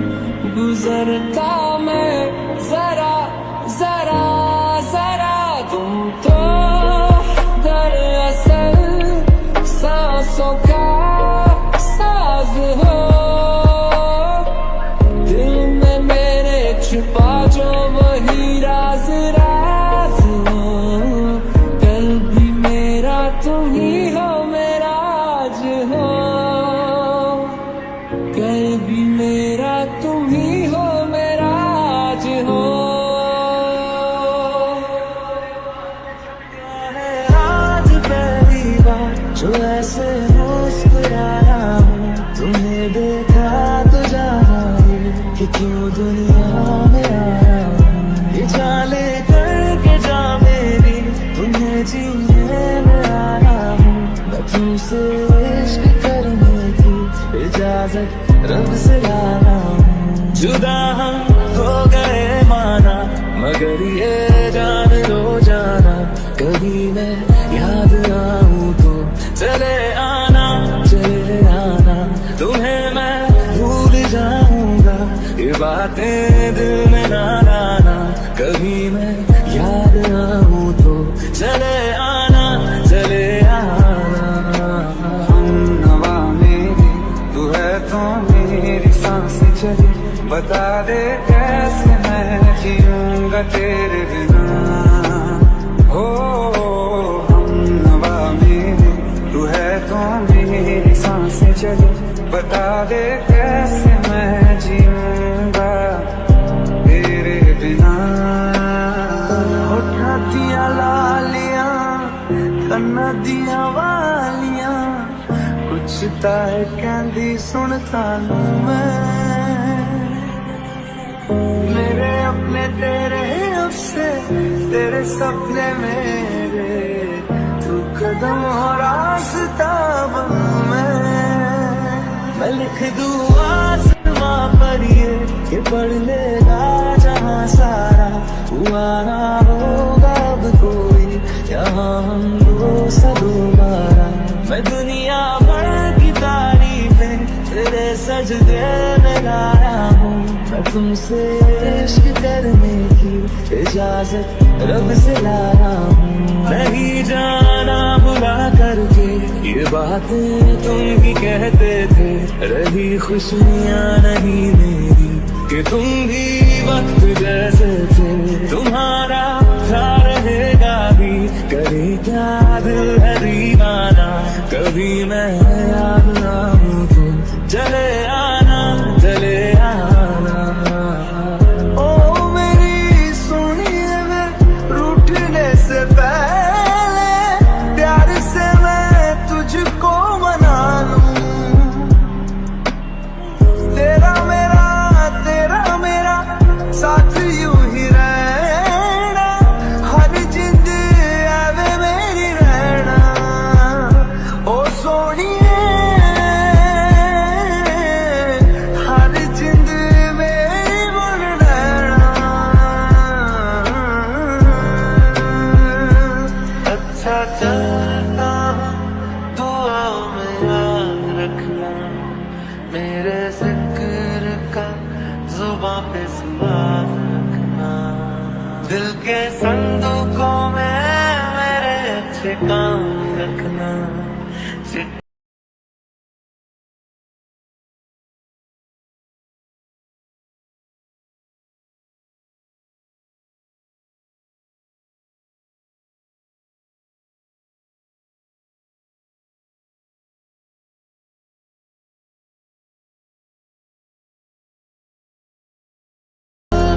गुजरता मैं, जरा जरा जरा तुम तो दरअसल सांसों का साज हो, दिल में मेरे छुपा जो वही राज राज हो, कल भी मेरा तुम ही हो मेरा आज हो, कल भी मेरा तुम ही हो मेरा आज हो। आज पहली बार जो ऐसे मुस्कुराया हूँ, तुम्हें देखा तो जाना कि क्यों दुनिया में आया हूँ। ये जाने करके जा मेरी तुम्हें जीने में आया हूँ, मैं तुमसे इश्क करने की इजाजत रब से लाया हूँ। जुदा हम हो गए माना, मगर ये जान लो जाना, कभी मैं याद आऊँ तो चले आना तुम्हें मैं भूल जाऊंगा, ये बातें दिल में ना लाना, कभी मैं याद आऊँ तो चले आना नवा मेरी तू है तो मेरी सांसें चली, बता दे कैसे मैं जीऊंगा तेरे बिना। हो हम नवा मेरी तू है तो मेरी सांसें चली, बता दे कैसे मैं जीऊंगा तेरे बिना। होठा दिया लालियां कन्ना दिया वालियां, कुछ ताए कहंदी सुनता लूं मैं, मेरे अपने तेरे उससे तेरे सपने मेरे, तू कदम हो रास्ता बनूं मैं लिख दूं आसमां पर ये कि पढ़ लेगा जहां सारा, हुआ ना हो तुमसे इश्क करने की इजाजत रब से लाया हूँ। नहीं जाना बुला करके ये बातें तुम ही कहते थे, रही खुशियाँ नहीं मेरी कि तुम भी वक्त जैसे थे। तुम्हारा था रहेगा भी, करे क्या दिल है दीवाना, कभी मैं याद ना हूँ तुम चले आना चले आना। ओ मेरी सोनिए मैं रूठने से पहले प्यार से मैं तुझको मना लूं। तेरा मेरा साथ यूं ही रहना, हर जिंद आवे मेरी रहना। ओ सोनिए हर जिंद मेरी बन रहना। अच्छा चलता दुआओं में याद रखना, मेरे जिक्र का जुबां पे सवाल रखना। दिल के संदूकों में मेरे अच्छे काम रखना।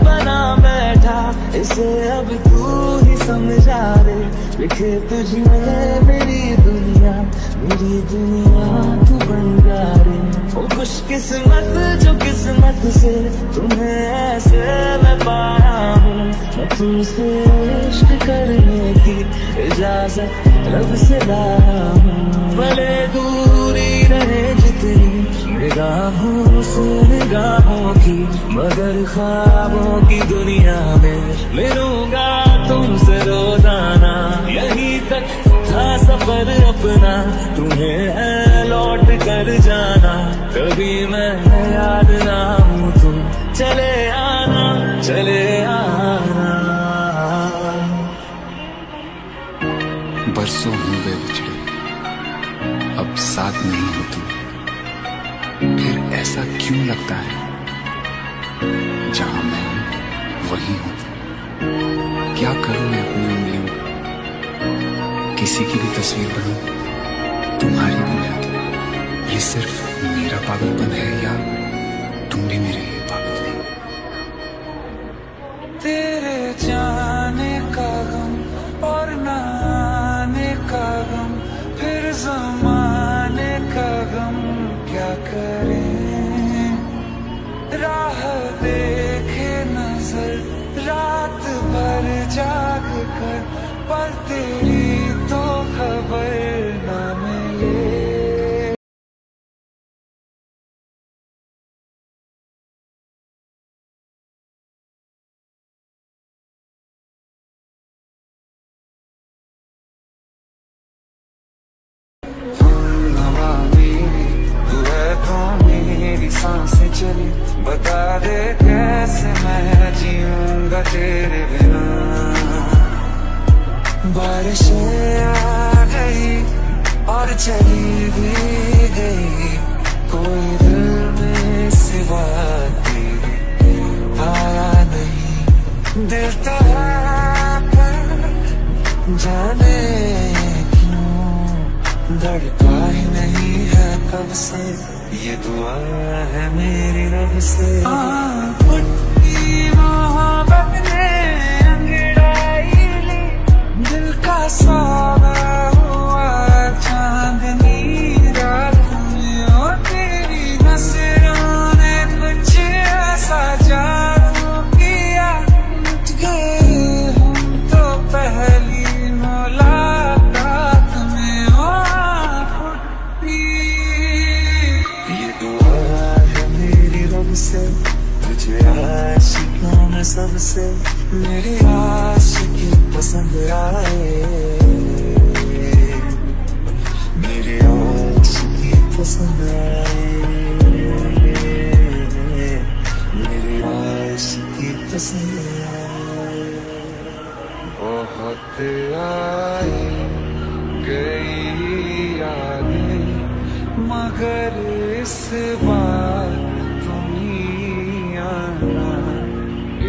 बना बैठा इसे अब तू ही समझा रे, लिखे तुझमें मेरी दुनिया तू बन जा रे। ओ खुशकिस्मत जो किस्मत से तुम्हें ऐसे मैं पाया हूँ। मैं तुमसे इश्क करने की इजाजत रब से लाया हूँ। भले दूरी रहे जितनी निगाहों से निगाहों की, मगर ख्वाबों की दुनिया में मिलूंगा तुमसे रोजाना। यहीं तक था सफर अपना, तुम्हें है लौट कर जाना, कभी मैं याद ना हूँ तुम चले आना चले आना। बरसों हो गए बिछड़े, अब साथ नहीं हो तुम, फिर ऐसा क्यों लगता है जहां मैं हूं वही हूं। क्या करूं मैं अपनी उंगलियों का, किसी की भी तस्वीर बनाऊं तुम्हारी बुनियाद। ये सिर्फ मेरा पागलपन है या तुम भी मेरे लिए पागल हो? तेरे जाने का गम और ना आने का गम, फिर ज़माने का गम क्या करें। राह देखे नजर रात भर जाग कर, पर तेरी तो खबर ना मिले। मेरी सांसें चली, बता दे कैसे मैं जीऊंगा तेरे बिना। बारिशें आ गई और चली भी गई, कोई दिल में सिवा तेरे आया नहीं। दिल तो है पर जाने क्यों धड़का ही नहीं है कब से, ये दुआ है मेरी रब से। मोहब्बत ने अंगड़ाई ली, दिल का सौदा हुआ चांदनी रात में। और तेरी नजरों ने कुछ ऐसा जादू किया, मिट गए हम तो पहली मुलाकात में। ये दुआ है मेरी रब से, तुझे आशिकों में बहुत आई गई यादें, मगर इस बार तुम ही आना,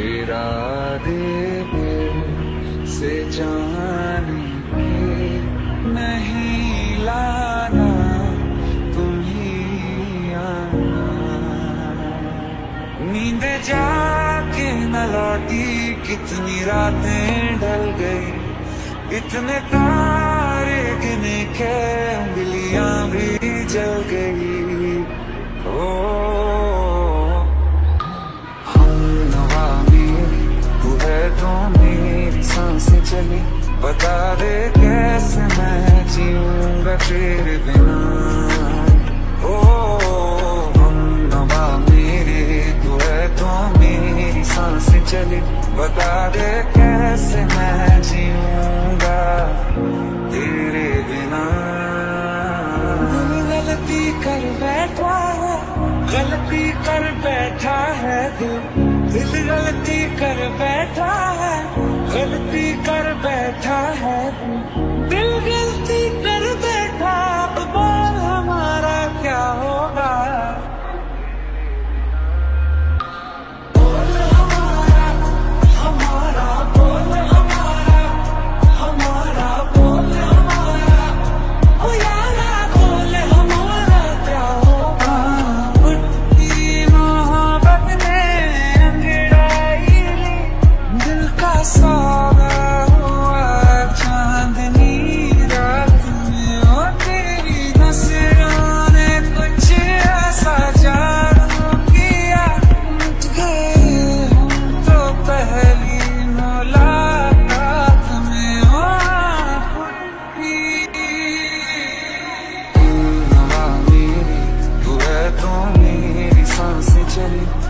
इरादे दिल से जाने के नहीं लाना, तुम ही आना। नींद जाके न लौटी, कितनी रातें ढल गई, इतने तारे गिने के उंगलियां भी जल गई। ओ हम नवा मेरी, तू है तो मेरी सांसें चली, बता दे कैसे मैं जीऊंगा तेरे बिना। ओ हम नवा मेरे, तू है तो मेरी सांसें चली, बता दे कैसे मैं जीऊंगा तेरे बिना। गलती कर बैठा है, गलती कर बैठा है दिल गलती कर बैठा है, गलती कर बैठा है दिल गलती कर बैठा। अब बोल हमारा क्या होगा,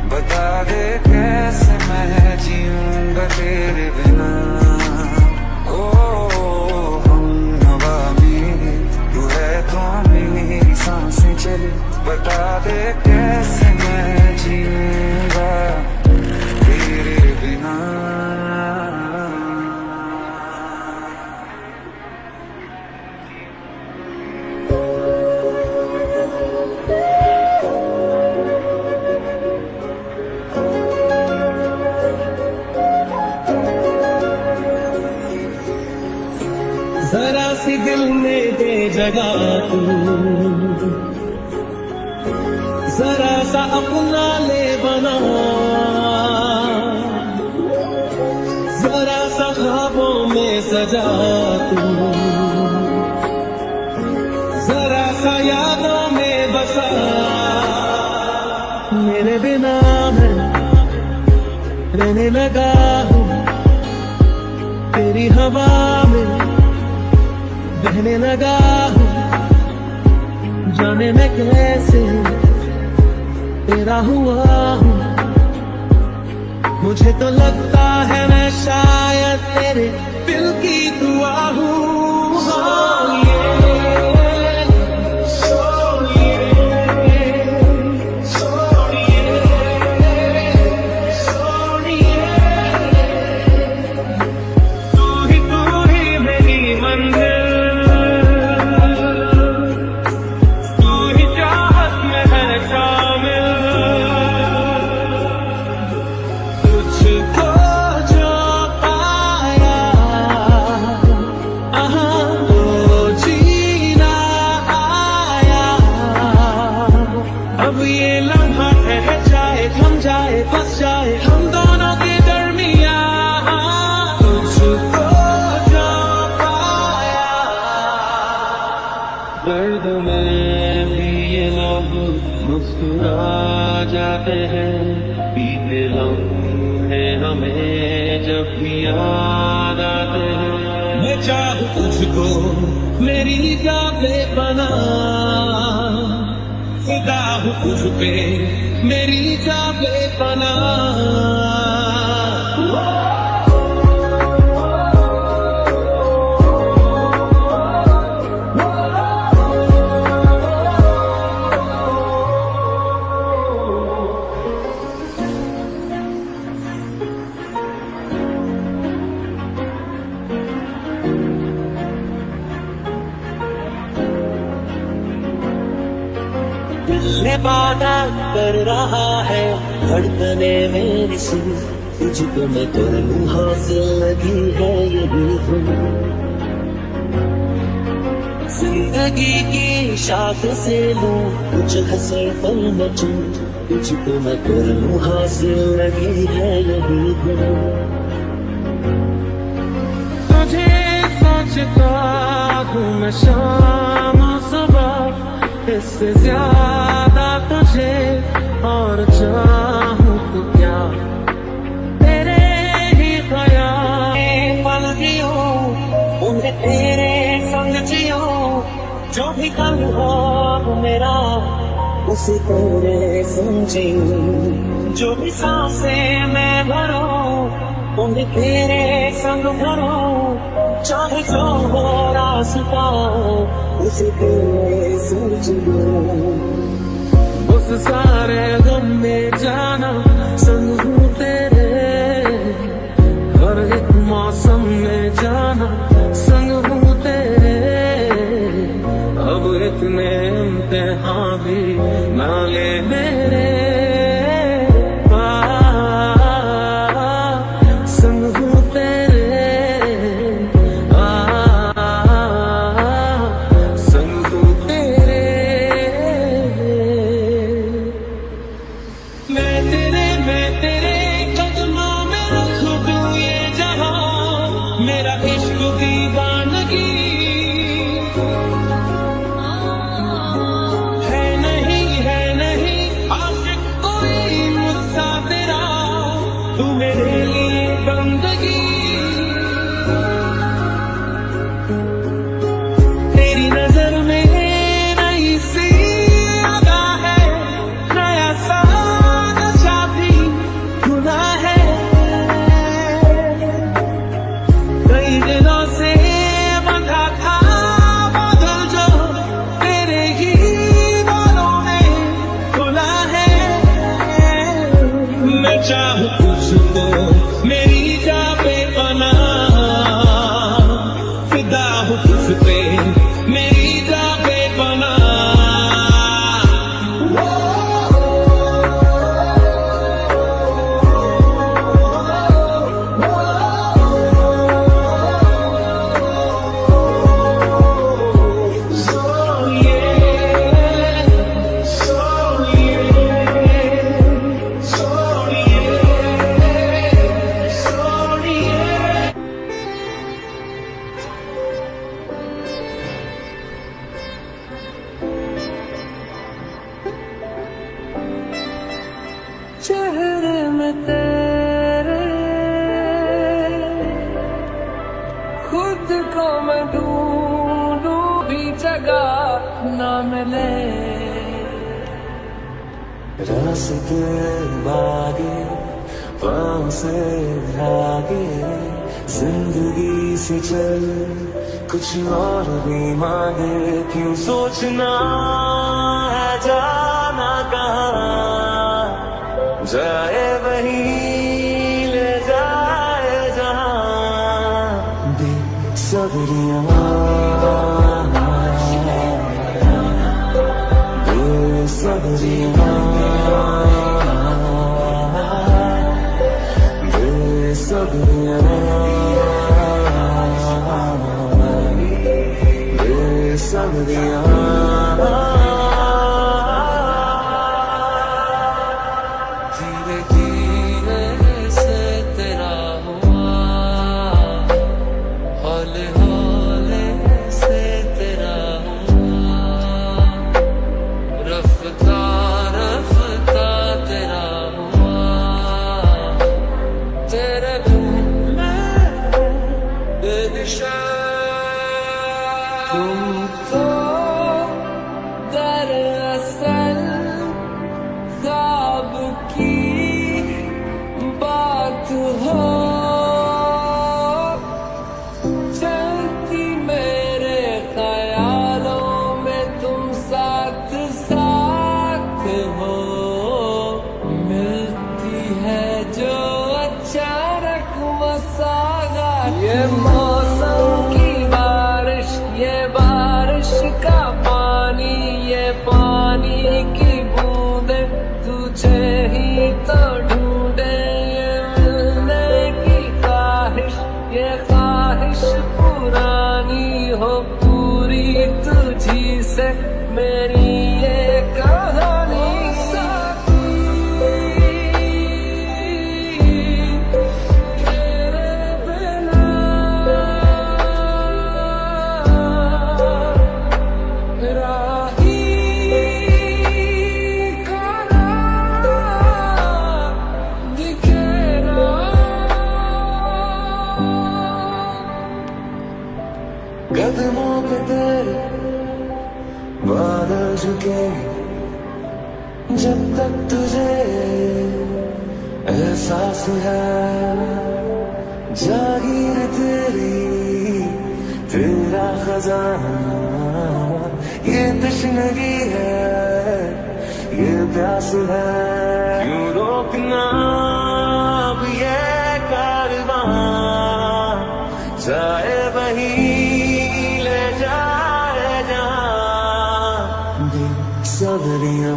बता दे कैसे मैं जीऊंगा तेरे बिना। ओ हम नवा मेरे, तू है तो मेरी सांसें चली, बता दे कैसे मैं जीऊंगा तेरे बिना। जरा सी दिल में दे जगह तू, जरा सा अपना ले बना, जरा सा ख्वाबों में सजा तू, जरा सा यादों में बसा। मेरे बिना मैं रहने लगा हूँ, तेरी हवा में बहने लगा हूँ, जाने मैं कैसे तेरा हुआ हूँ। मुझे तो लगता है मैं शायद तेरे दिल की दुआ हूँ। अब ये लम्हा ठहर जाए, थम जाए, बस जाए हम दोनों के दरमिया, तुझको जो पाया। दर्द में भी ये लोग मुस्कुरा जाते हैं, बीते लम्हे हमें जब भी याद आते हैं। मैं चाहूँ तुझको मेरी जाने बना, खुदा हूँ तुझ पे मेरी जाने बना। ये वादा कर रहा है धड़कने मेरी सुन, तुझको मैं कर लूं हासिल लगी है यही धुन। जिंदगी की शाख से लूं कुछ हंसी पल में चूं, तुझको मैं कर लूं हासिल लगी है यही धुन। तुझे सोचता हूँ मैं शाम सुबह, इससे ज्यादा तुझे और चाहूँ तो क्या, तेरे ही ख्याल पल जियो, उन्हें तेरे संग जियो, जो भी कल हो मेरा उसे तेरे संग जियो, जो भी सांसें मैं भरूं उन्हें तेरे संग भरूं, चाहे जो हो रास्ता उसे तेरे संग जियो। उस सारे गम में जाना संग हूँ तेरे, हर एक मौसम में जाना संग हूँ तेरे, अब इतने इम्तिहान भी ना ले मेरे, संग हूँ तेरे, संग हूँ तेरे। मैं तेरे कदमों में रख दूं ये जहां, मेरा इश्क दीवानगी है नहीं आशिक कोई मुझसा तेरा, तू मेरे लिए बंदगी, तेरी नजर में नई सी अदा है, नया सा नशा भी खुला है, कई दिनों से बंधा था बादल जो तेरे ही बालों में खुला है। मैं चाहूँ तुझको मेरी जा पे बना, फिदा हूँ तुझ पे मेरी जा पे बना। चेहरे में तेरे खुद को मैं ढूंढूं भी जगह ना मिले, रास्ते बागे पाँव से आगे, जिंदगी से चल कुछ और भी मांगे, क्यों सोचना है जाना कहाँ, जाए वहीं ले जाए जहाँ, बेसब्रियाँ बेसब्रियाँ बेसब्रियाँ बेसब्रियाँ। धीरे धीरे से तेरा हुआ, हौले हौले से तेरा हुआ, रफ्ता रफ्ता तेरा हुआ, तेरे बिन मैं बेदिशा। तुम तो दरअसल ख्वाब की बात हो, चलती मेरे ख्यालों में तुम साथ साथ हो, मिलती है जो अचानक मसाला, ये मौसम की बारिश, ये बारिश तुझी से मेरी ये कहानी। कदमों पे तेरे बादल झुकेंगे जब तक तुझे एहसास है। जागीर तेरी तेरा खजाना, ये तशनगी है, ये प्यास है। क्यों रोकना अब ये कारवां, जाए वहीं सबरियां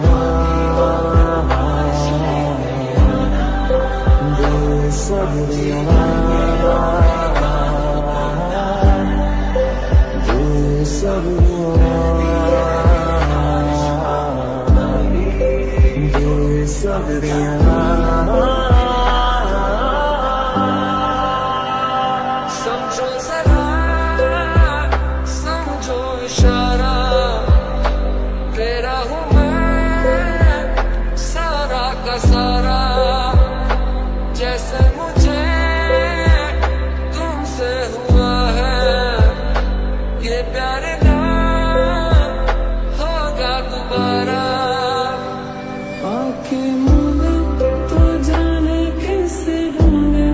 सबरियां समझो जरा, समझो इशारा, तेरा हूँ मैं सारा का सारा। जैसे मुझे तुमसे हुआ है ये प्यार ना होगा दोबारा। आके मूंदे तो जाने कैसे ढूंढे,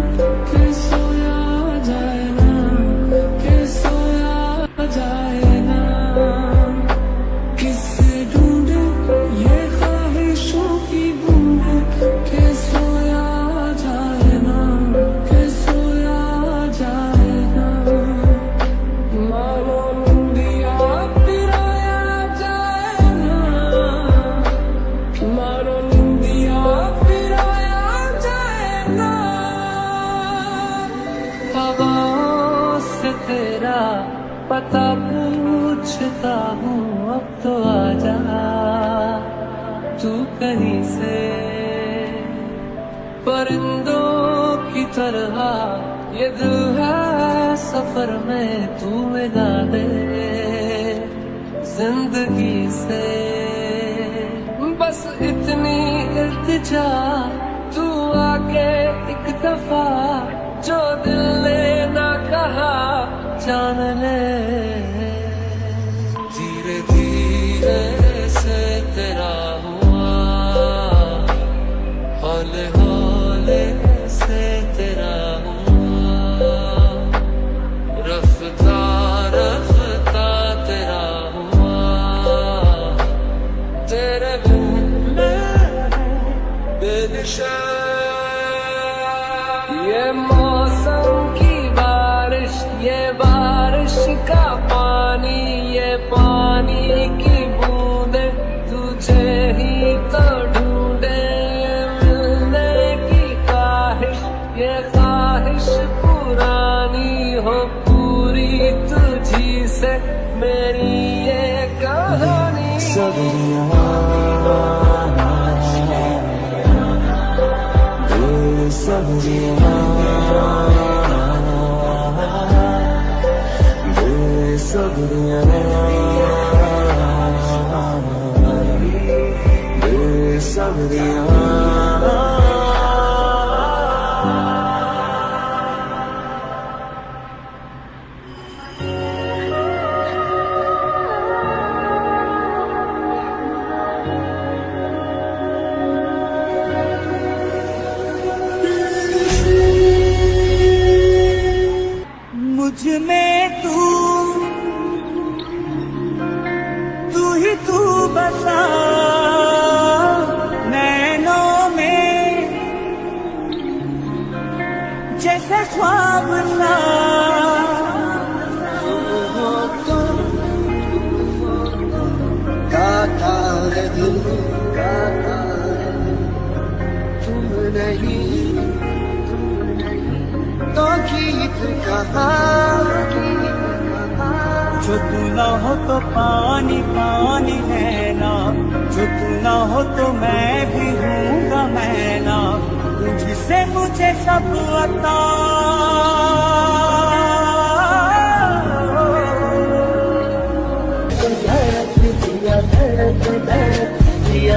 कि सोया जाए ना, कि सोया जाए ना। किससे ढूंढे ये ख्वाहिशों की बूंदे, कि सोया जाए ना, कि सोया जाए ना। मानो निंदिया पिराया जाए ना, मानो निंदिया पिराया जाए ना। हवाओं से तेरा पता पूछता हूँ, अब तो आजा तू कहीं से। परिंदों की तरह ये दिल है सफर में, तू मिला दे जिंदगी से। बस इतनी इल्तिजा, तू आके एक दफा जो दिल ने ना कहा जान ले। धीरे धीरे से तेरा हुआ, हौले हौले से तेरा हुआ। रफ्ता रफ्ता तेरा हुआ, तेरे बिन मैं बेनिशान। ये मौसम की बारिश, ये बारिश का पानी, ये पानी की बूंदे तुझे ही तो ढूंढे। मिलने की ख्वाहिश, ये ख्वाहिश पुरानी हो पूरी तुझी से मेरी ये कहानी। सबरियां सबरियां मुझ में तू ही तू बसा, नैनों में जैसे ख्वाब सा। गाता है दिल, तुम नहीं तो गीत कहा जो तू ना हो तो पानी पानी है ना, जो तू ना हो तो मैं भी हूँगा मैं ना, तुझसे मुझे सब अता।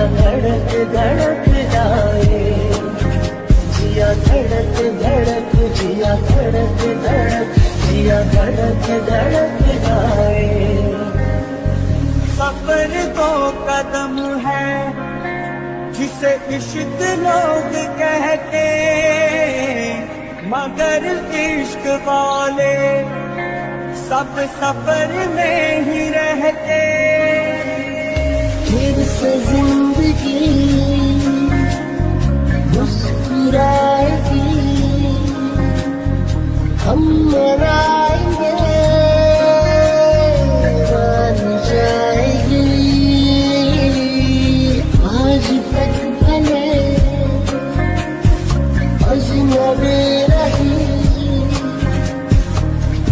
धड़क धड़क जाए जिया, धड़क धड़क जिया, धड़क धड़क जिया, धड़क धड़क जाए। सफर दो कदम है जिसे इश्क लोग कहते, मगर इश्क वाले सब सफर में ही रहते। फिर से जिंदगी मुस्कुराएगी, हम मनाएंगे, मान जाएगी। आज तक भले अजनबी रही,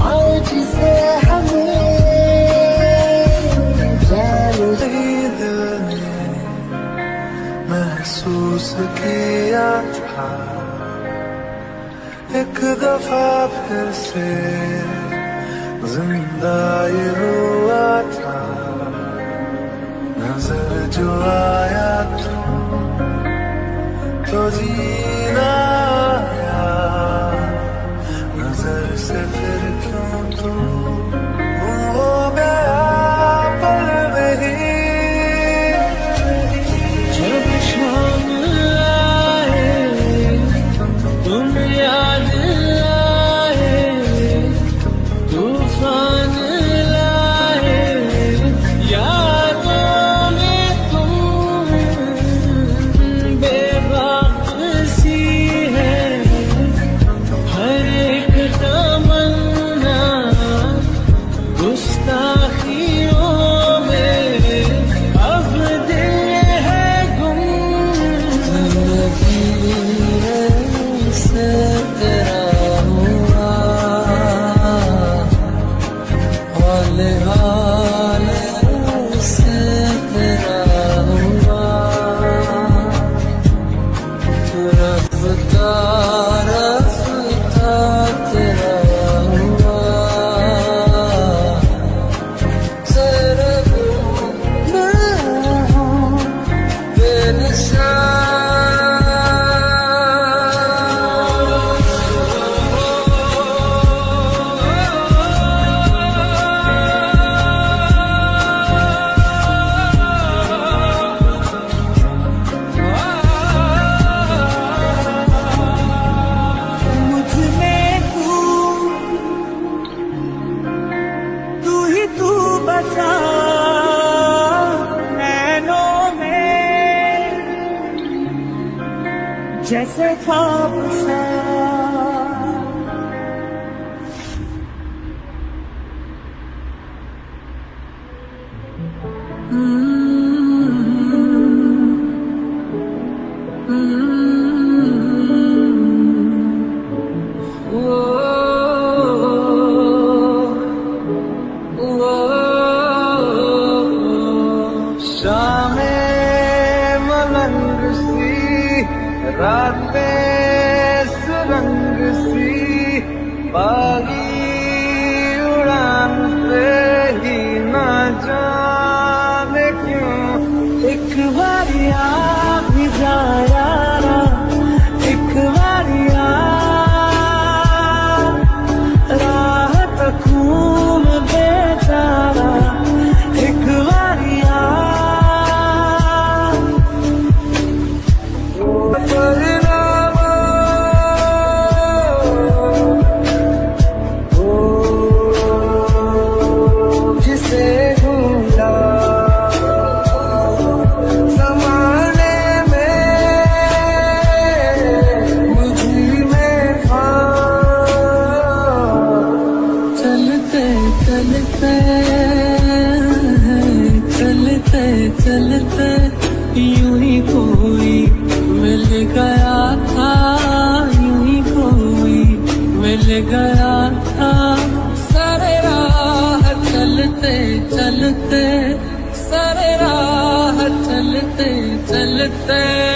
आज से हमें महसूस किया था एक दफा फिर से जिंदा ये हुआ था। नजर जो आया तो जीना आया, नजर से फिर क्यों तुम हो गया पल नहीं। जैसे ख्वाब सा रातें सुरंग सी, बागी उड़ान से ही ना जाने क्यों एक बारी आ भी जाया, एक बारी आ राह तक घूम बेचारा, एक बारी आ चलते यूं ही कोई मिल गया था, यूं ही कोई मिल गया था। सारे राह चलते सारे राह चलते चलते